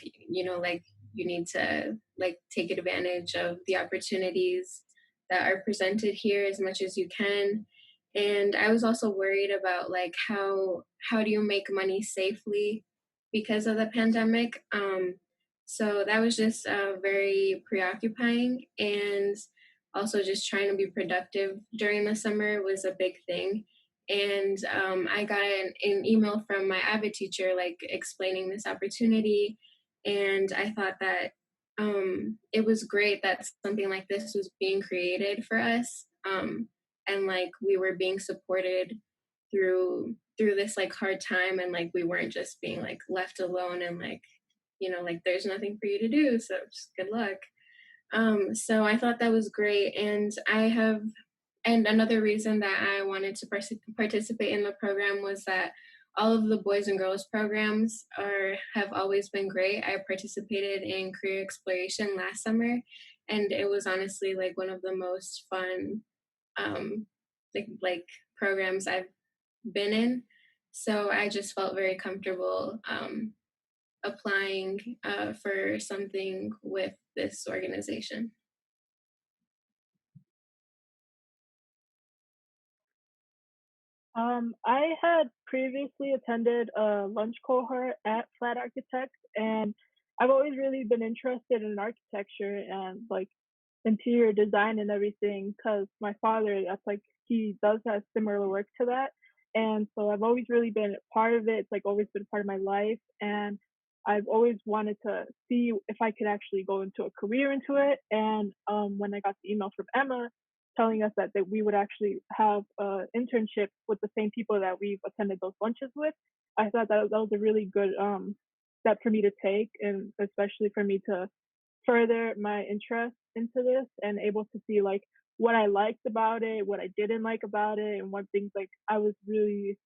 like you need to like take advantage of the opportunities that are presented here as much as you can. And I was also worried about like how do you make money safely because of the pandemic. So that was just very preoccupying, and also just trying to be productive during the summer was a big thing. And I got an email from my Avid teacher like explaining this opportunity, and I thought that it was great that something like this was being created for us, and like we were being supported through this like hard time, and like we weren't just being like left alone and like, you know, like there's nothing for you to do, so just good luck. So I thought that was great, and another reason that I wanted to participate in the program was that all of the boys and girls programs have always been great. I participated in career exploration last summer, and it was honestly like one of the most fun um, like programs I've been in. So I just felt very comfortable applying for something with this organization. I had previously attended a lunch cohort at Flat Architects, and I've always really been interested in architecture and like interior design and everything because my father, that's like, he does have similar work to that. And so I've always really been part of it. It's like always been part of my life. And I've always wanted to see if I could actually go into a career into it. And when I got the email from Emma telling us that we would actually have an internship with the same people that we've attended those lunches with, I thought that was a really good step for me to take, and especially for me to further my interest into this and able to see like what I liked about it, what I didn't like about it, and what things like I was really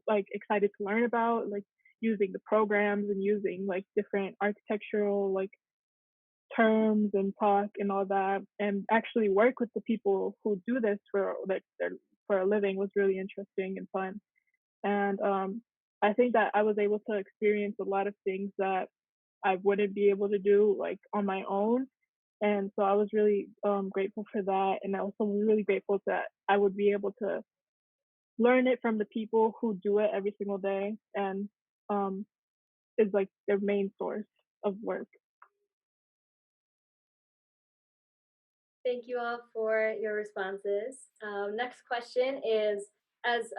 like excited to learn about, like using the programs and using like different architectural like terms and talk and all that, and actually work with the people who do this for like for a living was really interesting and fun. And I think that I was able to experience a lot of things that I wouldn't be able to do like on my own. And so I was really grateful for that. And I also really grateful that I would be able to learn it from the people who do it every single day and um, is like their main source of work. Thank you all for your responses. Next question is, as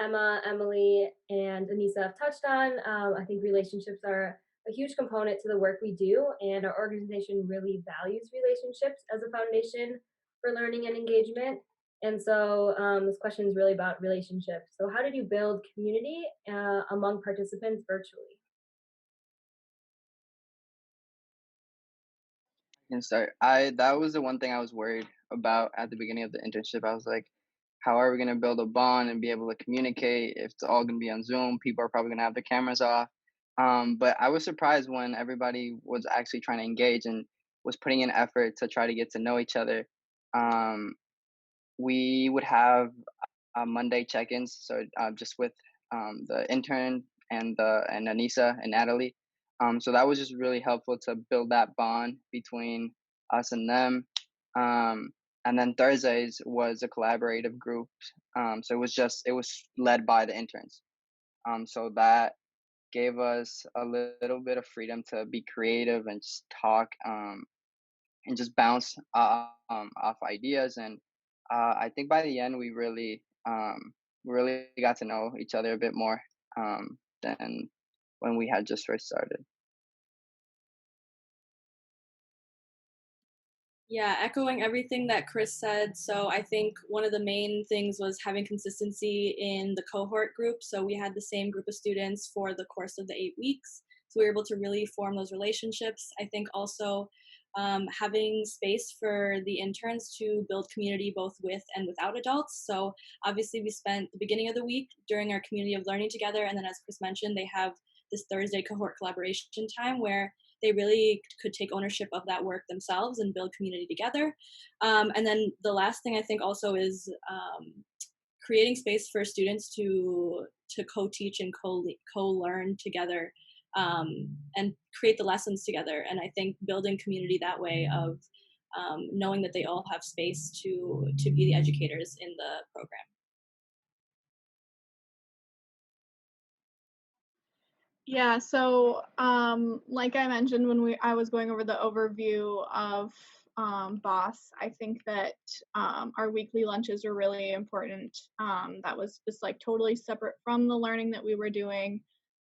Emma, Emily, and Anissa have touched on, I think relationships are a huge component to the work we do, and our organization really values relationships as a foundation for learning and engagement. And so this question is really about relationships. So how did you build community among participants virtually? Can start. I That was the one thing I was worried about at the beginning of the internship. I was like, how are we gonna build a bond and be able to communicate if it's all gonna be on Zoom? People are probably gonna have their cameras off. But I was surprised when everybody was actually trying to engage and was putting in effort to try to get to know each other. Um, we would have Monday check-ins, so just with the intern and Anissa and Natalie. So that was just really helpful to build that bond between us and them. Um, and then Thursdays was a collaborative group. So it was led by the interns. So that gave us a little bit of freedom to be creative and just talk and just bounce off ideas. And I think by the end we really got to know each other a bit more than when we had just first started. Yeah, echoing everything that Chris said. So I think one of the main things was having consistency in the cohort group. So we had the same group of students for the course of the 8 weeks. So we were able to really form those relationships. I think also having space for the interns to build community both with and without adults. So obviously we spent the beginning of the week during our community of learning together. And then as Chris mentioned, they have this Thursday cohort collaboration time where they really could take ownership of that work themselves and build community together. And then the last thing I think also is creating space for students to co-teach and co-learn together, and create the lessons together. And I think building community that way of knowing that they all have space to be the educators in the program. Yeah, so like I mentioned when I was going over the overview of Boss, I think that our weekly lunches are really important. That was just like totally separate from the learning that we were doing.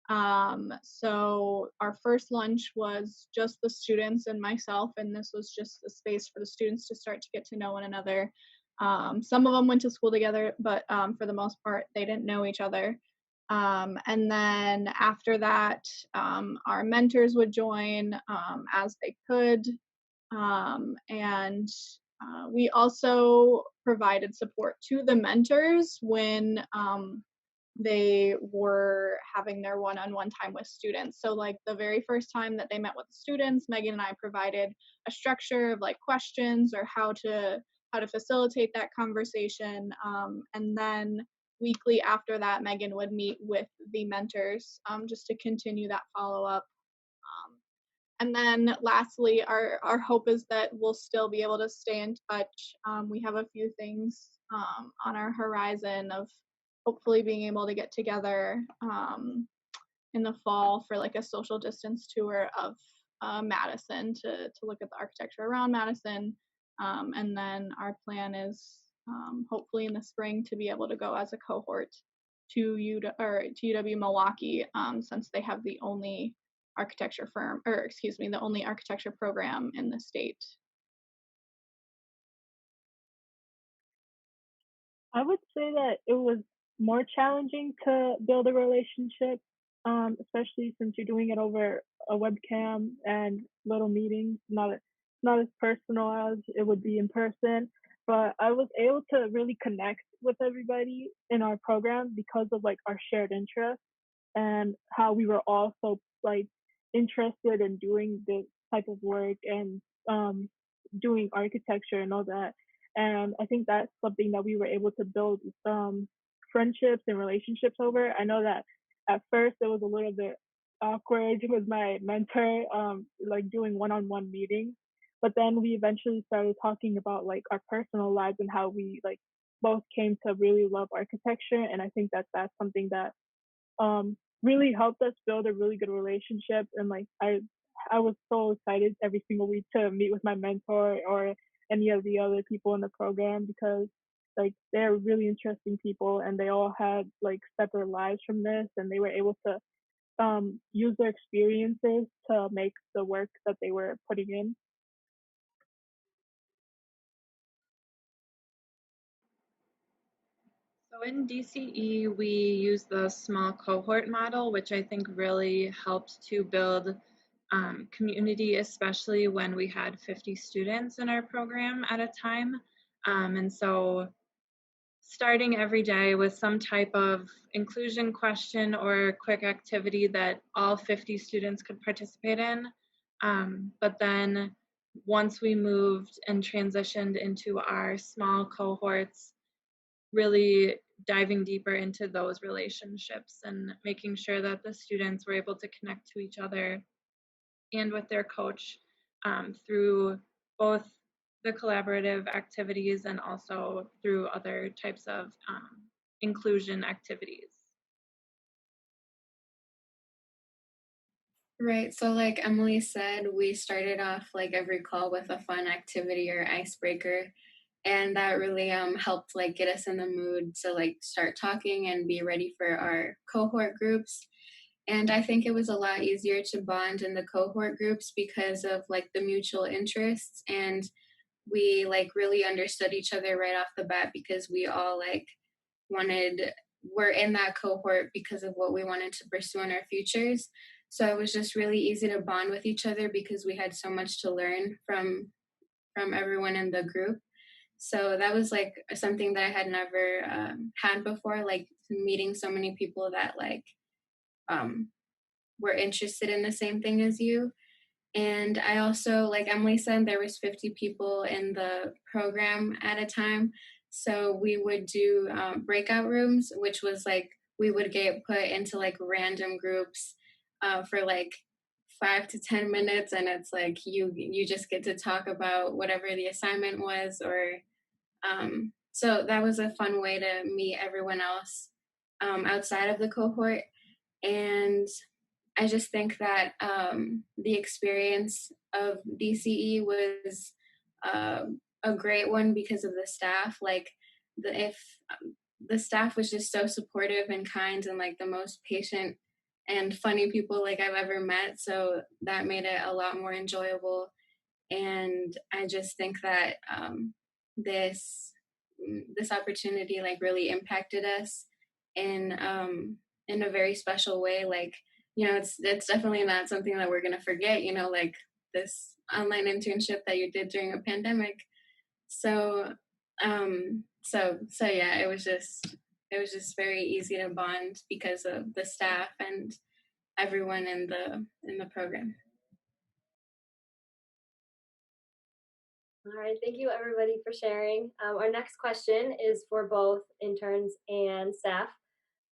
So our first lunch was just the students and myself, and this was just a space for the students to start to get to know one another. Some of them went to school together, but for the most part, they didn't know each other. And then after that, our mentors would join as they could. And we also provided support to the mentors when they were having their one-on-one time with students. So like the very first time that they met with the students, Megan and I provided a structure of like questions or how to facilitate that conversation. And then weekly after that, Megan would meet with the mentors just to continue that follow-up. And then lastly, our hope is that we'll still be able to stay in touch. We have a few things on our horizon of hopefully being able to get together in the fall for like a social distance tour of Madison to look at the architecture around Madison. And then our plan is hopefully in the spring to be able to go as a cohort to UW Milwaukee since they have the only the only architecture program in the state. I would say that it was more challenging to build a relationship, especially since you're doing it over a webcam and little meetings, not as personal as it would be in person. But I was able to really connect with everybody in our program because of like our shared interests and how we were all so like interested in doing this type of work and doing architecture and all that. And I think that's something that we were able to build friendships and relationships over. I know that at first it was a little bit awkward with my mentor, like doing one-on-one meetings, but then we eventually started talking about like our personal lives and how we like both came to really love architecture. And I think that that's something that really helped us build a really good relationship. And like I was so excited every single week to meet with my mentor or any of the other people in the program because like they're really interesting people and they all had like separate lives from this and they were able to use their experiences to make the work that they were putting in. So in DCE, we use the small cohort model, which I think really helped to build community, especially when we had 50 students in our program at a time. And so starting every day with some type of inclusion question or quick activity that all 50 students could participate in. But then once we moved and transitioned into our small cohorts, really diving deeper into those relationships and making sure that the students were able to connect to each other and with their coach through both the collaborative activities and also through other types of inclusion activities. Right. So, like Emily said, we started off like every call with a fun activity or icebreaker, and that really helped like get us in the mood to like start talking and be ready for our cohort groups. And I think it was a lot easier to bond in the cohort groups because of like the mutual interests, and we like really understood each other right off the bat because we all like wanted were in that cohort because of what we wanted to pursue in our futures. So it was just really easy to bond with each other because we had so much to learn from everyone in the group. So that was like something that I had never had before, like meeting so many people that like um, were interested in the same thing as you. And I also, like Emily said, there was 50 people in the program at a time. So we would do breakout rooms, which was like we would get put into like random groups for like 5 to 10 minutes, and it's like you just get to talk about whatever the assignment was, or so that was a fun way to meet everyone else outside of the cohort. And I just think that the experience of DCE was uh, a great one because of the staff. Like, if the staff was just so supportive and kind and like the most patient and funny people like I've ever met. So that made it a lot more enjoyable. And I just think that this this opportunity like really impacted us in a very special way. Like, it's definitely not something that we're gonna forget. Like this online internship that you did during a pandemic. So so yeah, it was just very easy to bond because of the staff and everyone in the program. All right, thank you everybody for sharing. Our next question is for both interns and staff.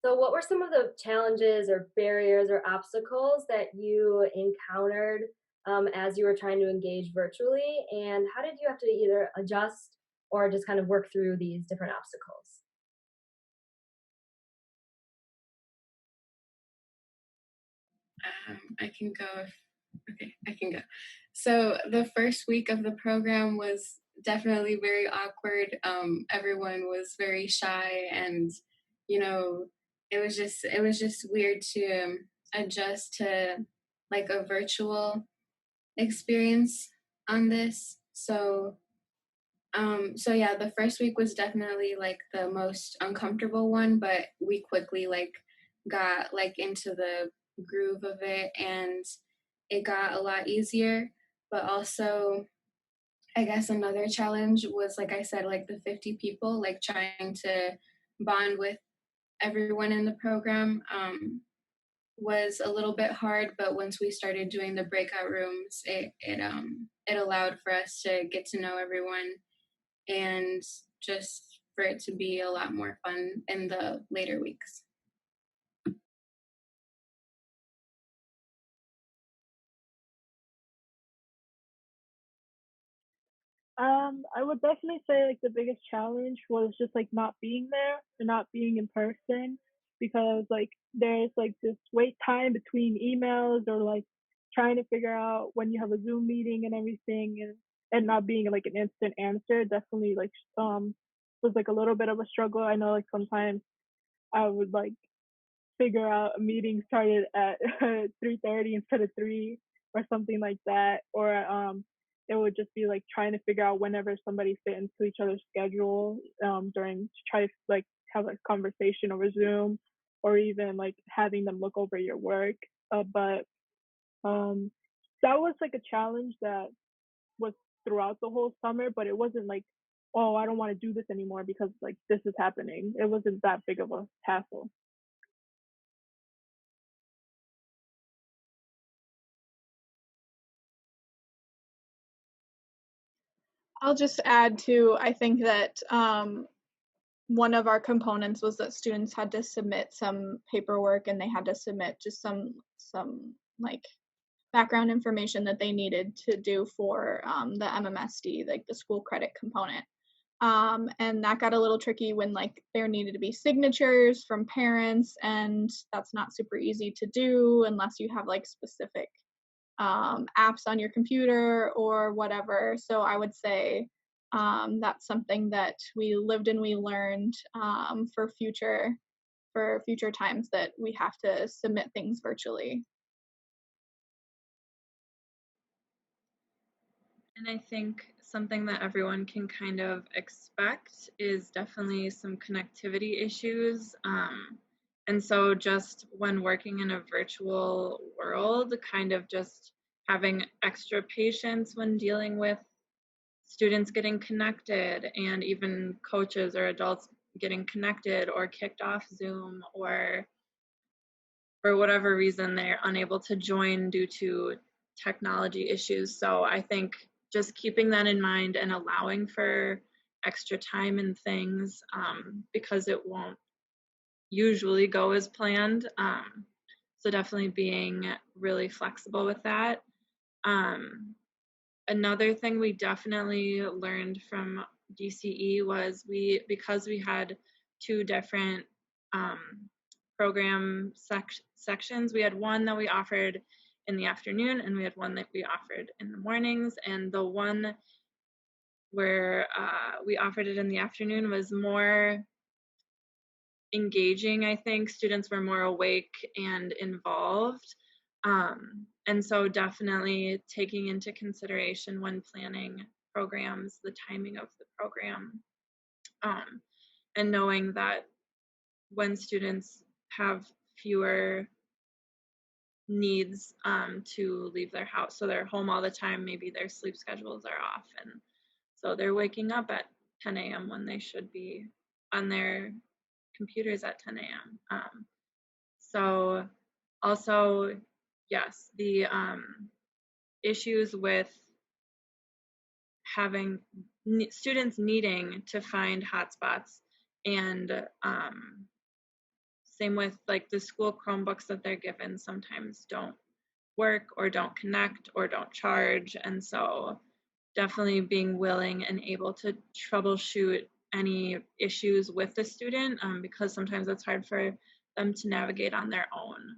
So, what were some of the challenges or barriers or obstacles that you encountered as you were trying to engage virtually? And how did you have to either adjust or just kind of work through these different obstacles? I can go. Okay, I can go. So the first week of the program was definitely very awkward. Everyone was very shy, and you know, it was just weird to adjust to like a virtual experience on this. So yeah, the first week was definitely like the most uncomfortable one, but we quickly like got like into the groove of it, and it got a lot easier. But also, I guess another challenge was, like I said, like the 50 people, like trying to bond with everyone in the program was a little bit hard. But once we started doing the breakout rooms, it allowed for us to get to know everyone, and just for it to be a lot more fun in the later weeks. I would definitely say like the biggest challenge was just like not being there and not being in person, because like there's like this wait time between emails, or like trying to figure out when you have a Zoom meeting and everything, and not being like an instant answer definitely like was like a little bit of a struggle. I know like sometimes I would like figure out a meeting started at 3:30 instead of 3, or something like that, or it would just be like trying to figure out whenever somebody fit into each other's schedule, during to try to like have a conversation over Zoom, or even like having them look over your work. But um that was like a challenge that was throughout the whole summer, but it wasn't like, oh, I don't want to do this anymore because like this is happening. It wasn't that big of a hassle. I'll just add to, I think that one of our components was that students had to submit some paperwork, and they had to submit just some like background information that they needed to do for the MMSD, like the school credit component. And that got a little tricky when like there needed to be signatures from parents, and that's not super easy to do unless you have like specific apps on your computer or whatever. So I would say that's something that we lived and we learned for future times that we have to submit things virtually. And I think something that everyone can kind of expect is definitely some connectivity issues. And so, just when working in a virtual world, kind of just having extra patience when dealing with students getting connected, and even coaches or adults getting connected or kicked off Zoom, or for whatever reason they're unable to join due to technology issues. So I think just keeping that in mind and allowing for extra time and things, because it won't usually go as planned. So definitely being really flexible with that. Another thing we definitely learned from DCE was because we had two different um, program sections. We had one that we offered in the afternoon, and we had one that we offered in the mornings. And the one where we offered it in the afternoon was more engaging. I think students were more awake and involved. And so definitely taking into consideration when planning programs, the timing of the program, and knowing that when students have fewer needs to leave their house, so they're home all the time, maybe their sleep schedules are off, and so they're waking up at 10 a.m. when they should be on their computers at 10 a.m. So also, yes, the issues with having students needing to find hotspots, and same with like the school Chromebooks that they're given sometimes don't work or don't connect or don't charge. And so definitely being willing and able to troubleshoot any issues with the student, because sometimes it's hard for them to navigate on their own.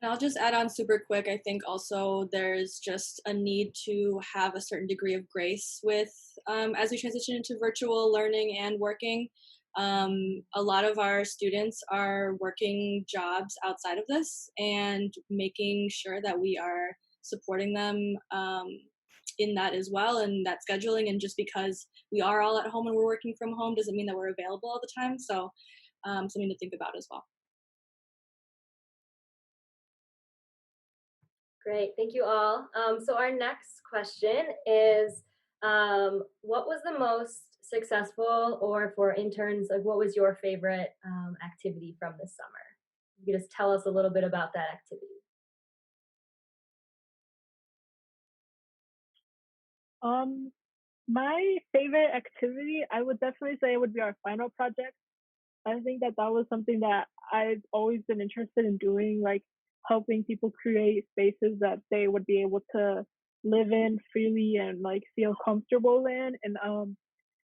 And I'll just add on super quick. I think also there's just a need to have a certain degree of grace with as we transition into virtual learning and working. A lot of our students are working jobs outside of this, and making sure that we are supporting them in that as well, and that scheduling. And just because we are all at home and we're working from home doesn't mean that we're available all the time. So something to think about as well. Great, thank you all. So our next question is, what was the most successful, or for interns, like what was your favorite activity from this summer? You can just tell us a little bit about that activity. My favorite activity, I would definitely say, would be our final project. I think that that was something that I've always been interested in doing, like helping people create spaces that they would be able to live in freely and like feel comfortable in. And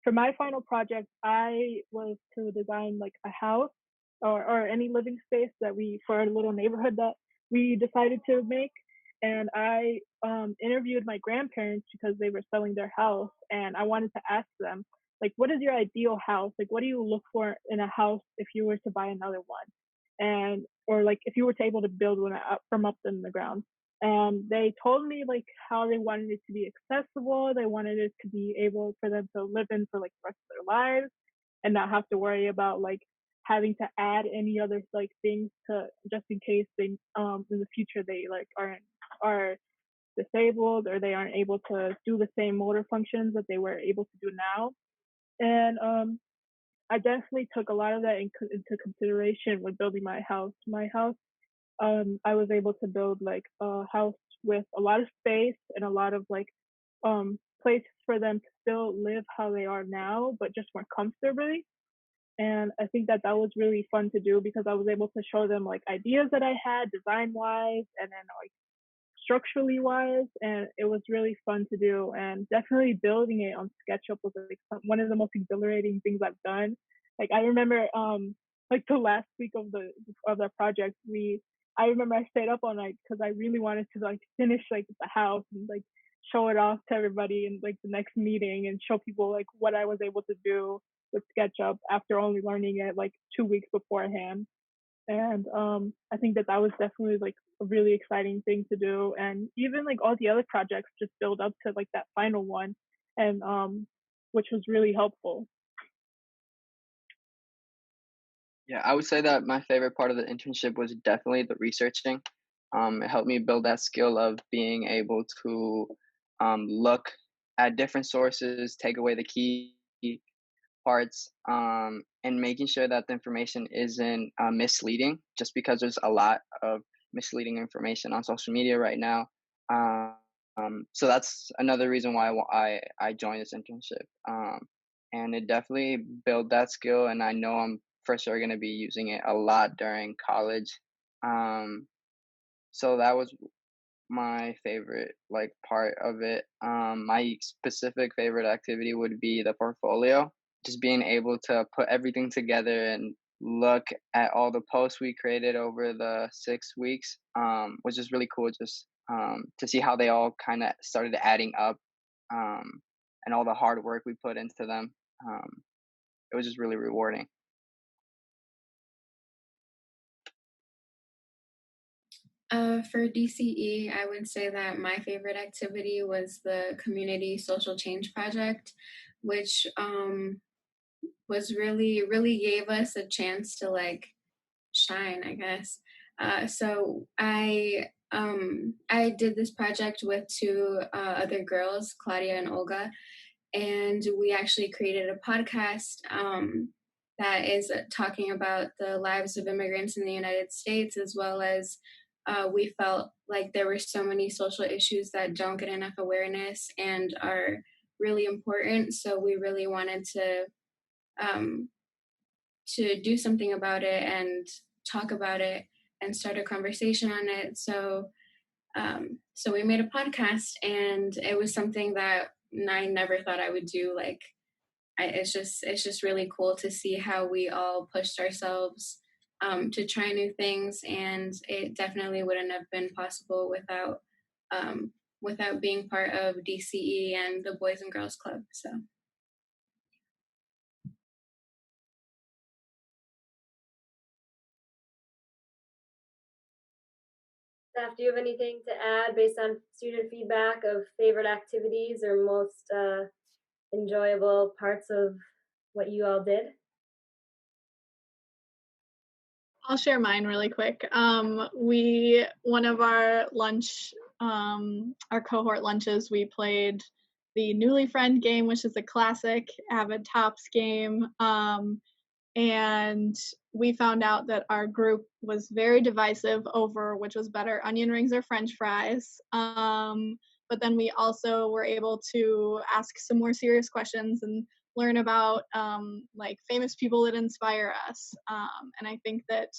for my final project, I was to design like a house, or any living space that we, for a little neighborhood that we decided to make. And I interviewed my grandparents because they were selling their house, and I wanted to ask them, like, what is your ideal house? Like, what do you look for in a house if you were to buy another one? And, or like, if you were to able to build one up from up in the ground. And they told me like how they wanted it to be accessible. They wanted it to be able for them to live in for like the rest of their lives, and not have to worry about like having to add any other like things to, just in case they in the future they like are disabled, or they aren't able to do the same motor functions that they were able to do now. And I definitely took a lot of that into consideration when building my house. My house, I was able to build like a house with a lot of space and a lot of like places for them to still live how they are now, but just more comfortably. And I think that that was really fun to do, because I was able to show them like ideas that I had design wise, and then like structurally wise, and it was really fun to do. And definitely building it on SketchUp was like one of the most exhilarating things I've done. Like I remember like the last week of the project, I remember I stayed up all night because I really wanted to like finish like the house and like show it off to everybody in like the next meeting, and show people like what I was able to do with SketchUp after only learning it like 2 weeks beforehand. And I think that that was definitely like a really exciting thing to do. And even like all the other projects just build up to like that final one, and which was really helpful. Yeah, I would say that my favorite part of the internship was definitely the researching. It helped me build that skill of being able to look at different sources, take away the key parts, and making sure that the information isn't misleading, just because there's a lot of misleading information on social media right now. So that's another reason why I joined this internship. And it definitely built that skill, and I know I'm for sure going to be using it a lot during college. Um, so that was my favorite like part of it. My specific favorite activity would be the portfolio. Just being able to put everything together and look at all the posts we created over the 6 weeks was just really cool. Just to see how they all kind of started adding up. Um, and all the hard work we put into them. It was just really rewarding. For DCE, I would say that my favorite activity was the Community Social Change Project, which was really gave us a chance to like shine, I guess. So I did this project with two other girls, Claudia and Olga, and we actually created a podcast that is talking about the lives of immigrants in the United States, as well as we felt like there were so many social issues that don't get enough awareness and are really important. So we really wanted um, to do something about it and talk about it and start a conversation on it. So we made a podcast, and it was something that I never thought I would do. Like, it's just really cool to see how we all pushed ourselves to try new things, and it definitely wouldn't have been possible without being part of DCE and the Boys and Girls Club. So. Staff, do you have anything to add based on student feedback of favorite activities or most enjoyable parts of what you all did? I'll share mine really quick. One of our lunch, our cohort lunches, we played the Newly Friend game, which is a classic Avid Tops game. And we found out that our group was very divisive over which was better, onion rings or French fries. But then we also were able to ask some more serious questions and learn about like famous people that inspire us. And I think that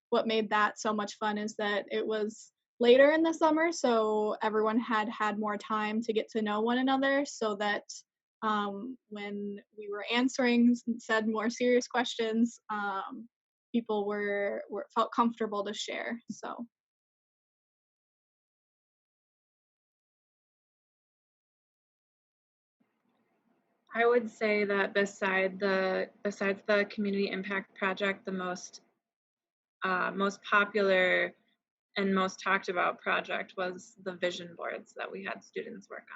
what made that so much fun is that it was later in the summer, so everyone had more time to get to know one another, so that when we were answering said more serious questions, people were felt comfortable to share. So. I would say that besides the community impact project, the most popular and most talked about project was the vision boards that we had students work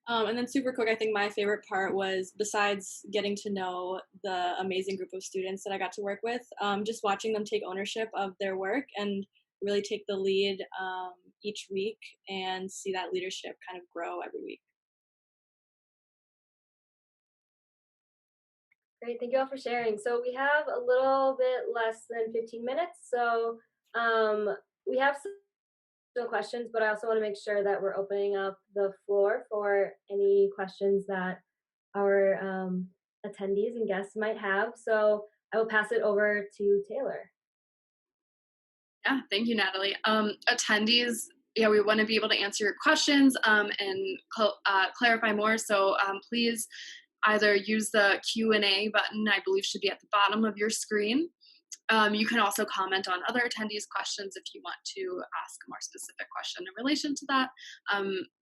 on. And then super quick, I think my favorite part was, besides getting to know the amazing group of students that I got to work with, just watching them take ownership of their work and really take the lead each week and see that leadership kind of grow every week. Great, thank you all for sharing. So we have a little bit less than 15 minutes, so we have some still questions, but I also want to make sure that we're opening up the floor for any questions that our attendees and guests might have. So I will pass it over to Taylor. Yeah, thank you, Natalie. Attendees, yeah, we want to be able to answer your questions and clarify more. So please either use the Q&A button, I believe should be at the bottom of your screen. You can also comment on other attendees' questions if you want to ask a more specific question in relation to that.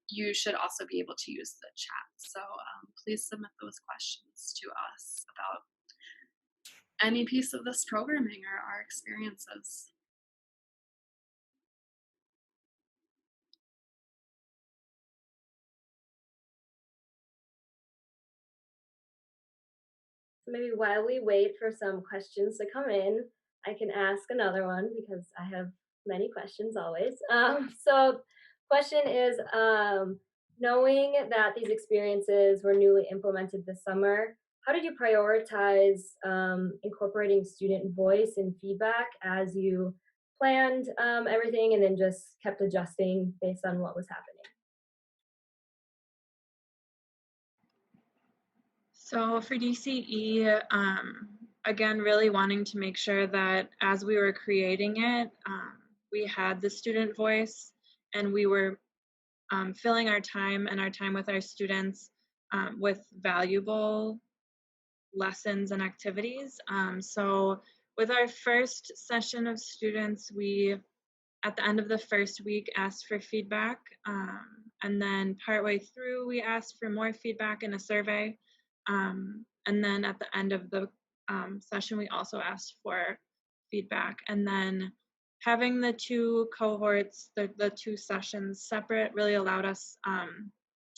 You should also be able to use the chat. So please submit those questions to us about any piece of this programming or our experiences. So maybe while we wait for some questions to come in, I can ask another one because I have many questions always. So question is, knowing that these experiences were newly implemented this summer, how did you prioritize incorporating student voice and feedback as you planned everything and then just kept adjusting based on what was happening? So for DCE, again, really wanting to make sure that as we were creating it, we had the student voice and we were filling our time with our students with valuable lessons and activities. So with our first session of students, we at the end of the first week, asked for feedback. And then partway through, we asked for more feedback in a survey. And then at the end of the session, we also asked for feedback. And then having the two cohorts, the two sessions separate, really allowed us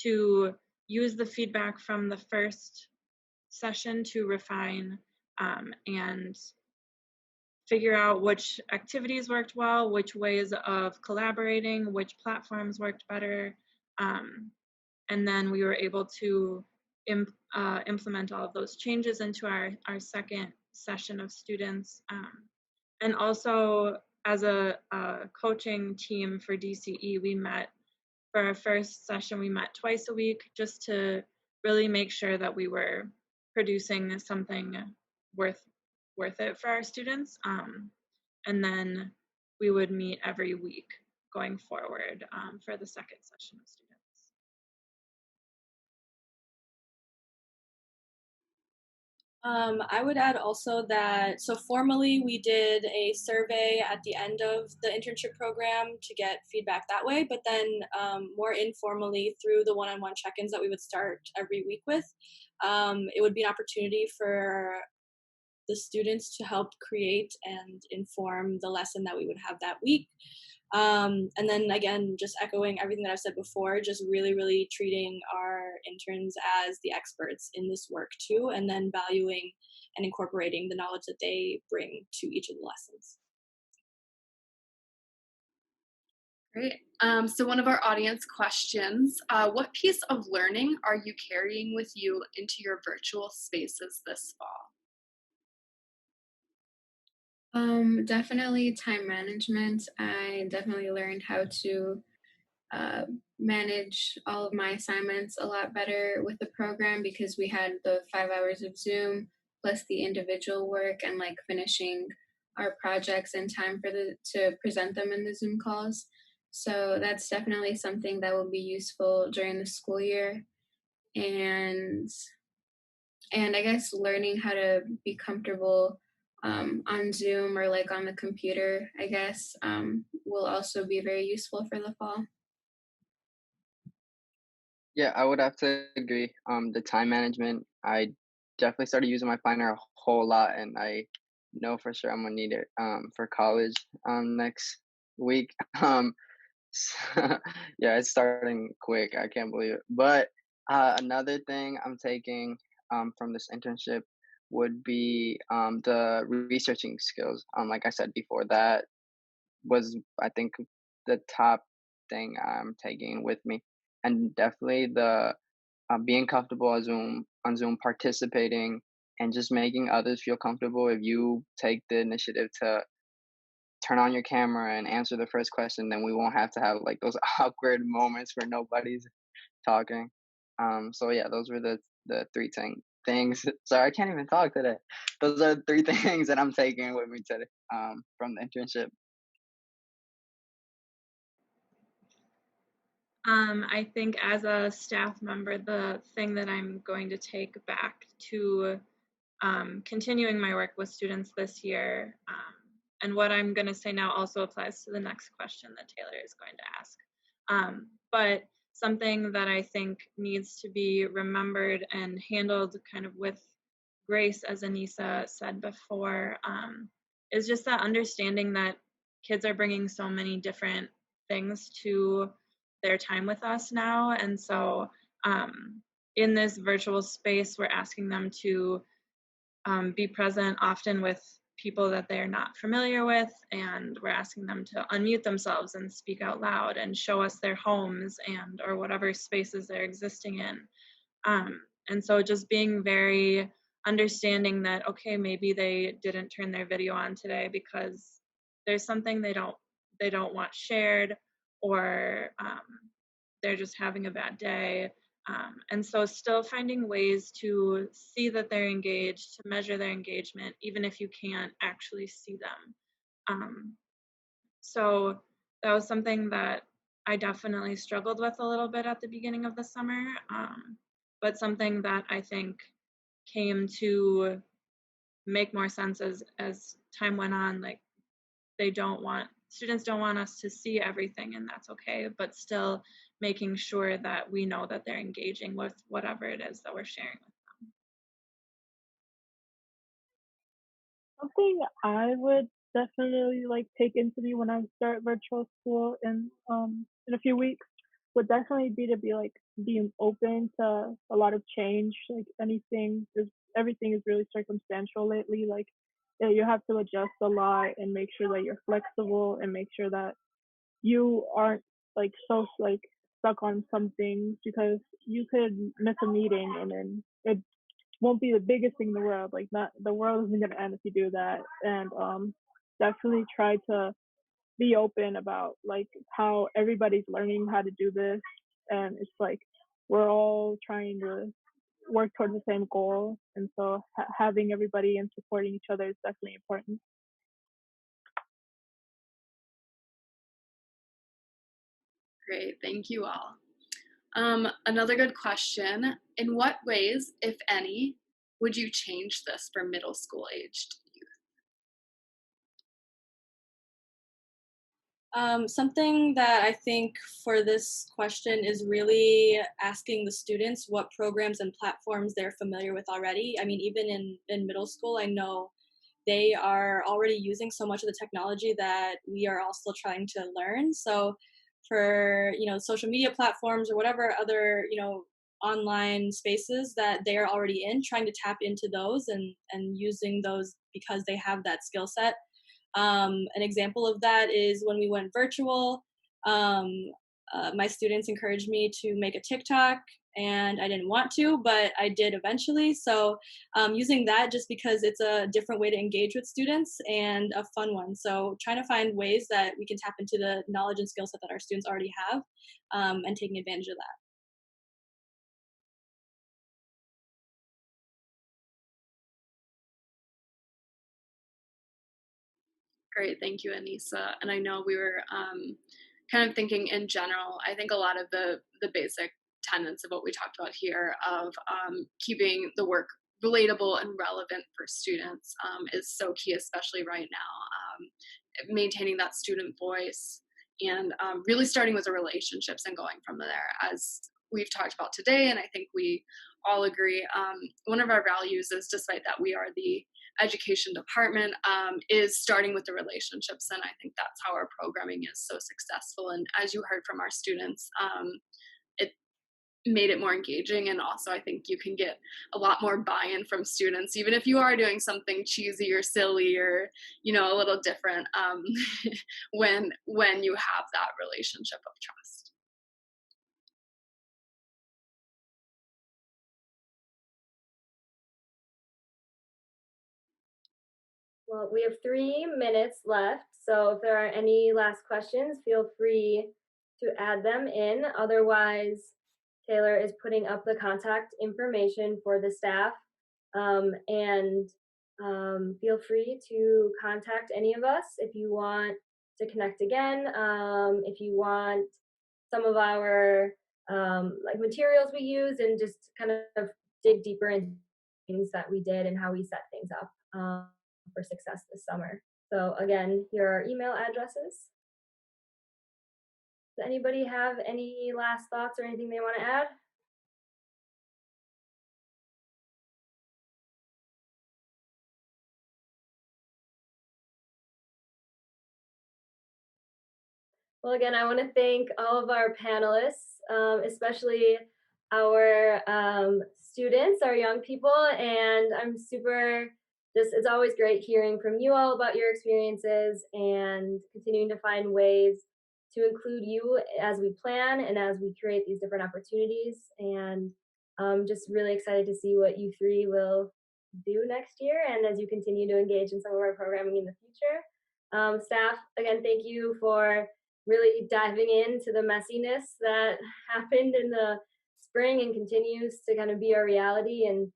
to use the feedback from the first session to refine and figure out which activities worked well, which ways of collaborating, which platforms worked better. And then we were able to implement all of those changes into our second session of students. And also, as a coaching team for DCE, we met for our first session, we met twice a week just to really make sure that we were producing something worth it for our students. And then we would meet every week going forward for the second session of students. I would add also that, so formally we did a survey at the end of the internship program to get feedback that way, but then more informally through the one-on-one check-ins that we would start every week with, it would be an opportunity for the students to help create and inform the lesson that we would have that week. And then again, just echoing everything that I've said before, just really treating our interns as the experts in this work too, and then valuing and incorporating the knowledge that they bring to each of the lessons. Great. So one of our audience questions, what piece of learning are you carrying with you into your virtual spaces this fall? Definitely time management. I definitely learned how to manage all of my assignments a lot better with the program because we had the 5 hours of Zoom plus the individual work and like finishing our projects in time for to present them in the Zoom calls. So that's definitely something that will be useful during the school year. And I guess learning how to be comfortable on Zoom or like on the computer, I guess, will also be very useful for the fall. Yeah, I would have to agree. The time management, I definitely started using my planner a whole lot, and I know for sure I'm gonna need it for college next week. Yeah, it's starting quick. I can't believe it. But another thing I'm taking from this internship would be the researching skills. Like I said before, that was, I think, the top thing I'm taking with me, and definitely the being comfortable on Zoom, participating, and just making others feel comfortable. If you take the initiative to turn on your camera and answer the first question, then we won't have to have like those awkward moments where nobody's talking. So yeah, those were the things. Sorry, I can't even talk today. Those are the three things that I'm taking with me today from the internship. I think as a staff member, the thing that I'm going to take back to continuing my work with students this year, and what I'm going to say now also applies to the next question that Taylor is going to ask. But something that I think needs to be remembered and handled kind of with grace, as Anissa said before, is just that understanding that kids are bringing so many different things to their time with us now. And so in this virtual space, we're asking them to be present often with people that they're not familiar with, and we're asking them to unmute themselves and speak out loud and show us their homes and or whatever spaces they're existing in. And so just being very understanding that, okay, maybe they didn't turn their video on today because there's something they don't want shared, or they're just having a bad day. And so still finding ways to see that they're engaged, to measure their engagement, even if you can't actually see them. So that was something that I definitely struggled with a little bit at the beginning of the summer, but something that I think came to make more sense as time went on. Like, they don't want students don't want us to see everything, and that's okay, but still making sure that we know that they're engaging with whatever it is that we're sharing with them. Something I would definitely like take into me when I start virtual school in a few weeks would definitely be to be like being open to a lot of change. Like everything is really circumstantial lately. Like yeah, you have to adjust a lot and make sure that you're flexible and make sure that you aren't like so like stuck on some things because you could miss a meeting and then it won't be the biggest thing in the world. Like not the world isn't gonna end if you do that. And definitely try to be open about like how everybody's learning how to do this and it's like we're all trying to work towards the same goal and so having everybody and supporting each other is definitely important. Great, thank you all. Another good question. In what ways, if any, would you change this for middle school aged youth? Something that I think for this question is really asking the students what programs and platforms they're familiar with already. I mean, even in middle school, I know they are already using so much of the technology that we are all still trying to learn. So for, social media platforms or whatever other, online spaces that they are already in, trying to tap into those and using those because they have that skill set. An example of that is when we went virtual, um, my students encouraged me to make a TikTok, and I didn't want to, but I did eventually. So using that just because it's a different way to engage with students and a fun one. So trying to find ways that we can tap into the knowledge and skill set that our students already have and taking advantage of that. Great, thank you, Anissa. And I know we were kind of thinking in general. I think a lot of the basic tenets of what we talked about here of keeping the work relatable and relevant for students is so key, especially right now. Maintaining that student voice and really starting with the relationships and going from there, as we've talked about today. And I think we all agree. One of our values is, despite that we are the education department, is starting with the relationships, and I think that's how our programming is so successful. And as you heard from our students, it made it more engaging, and also I think you can get a lot more buy-in from students, even if you are doing something cheesy or silly or a little different, when you have that relationship of trust. Well, we have 3 minutes left, so if there are any last questions, feel free to add them in. Otherwise, Taylor is putting up the contact information for the staff, and feel free to contact any of us if you want to connect again, if you want some of our like materials we use and just kind of dig deeper into things that we did and how we set things up for success this summer. So again, here are email addresses. Does anybody have any last thoughts or anything they want to add? Well, again, I want to thank all of our panelists, especially our students, our young people, and I'm super it's always great hearing from you all about your experiences and continuing to find ways to include you as we plan and as we create these different opportunities. And just really excited to see what you three will do next year and as you continue to engage in some of our programming in the future. Staff, again, thank you for really diving into the messiness that happened in the spring and continues to kind of be our reality, and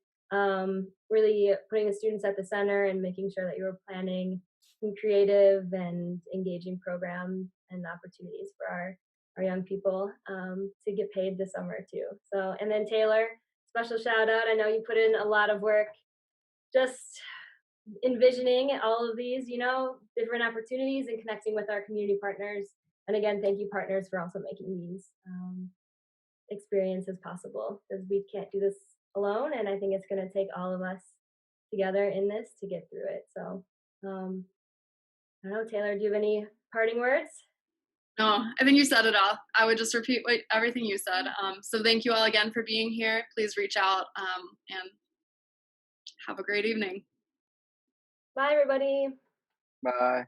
really putting the students at the center and making sure that you were planning some creative and engaging programs and opportunities for our young people to get paid this summer too. So, and then Taylor, special shout out. I know you put in a lot of work just envisioning all of these, different opportunities and connecting with our community partners. And again, thank you, partners, for also making these experiences possible, because we can't do this alone. And I think it's going to take all of us together in this to get through it. So, I don't know, Taylor, do you have any parting words? No, I think you said it all. I would just repeat everything you said. So thank you all again for being here. Please reach out and have a great evening. Bye, everybody. Bye.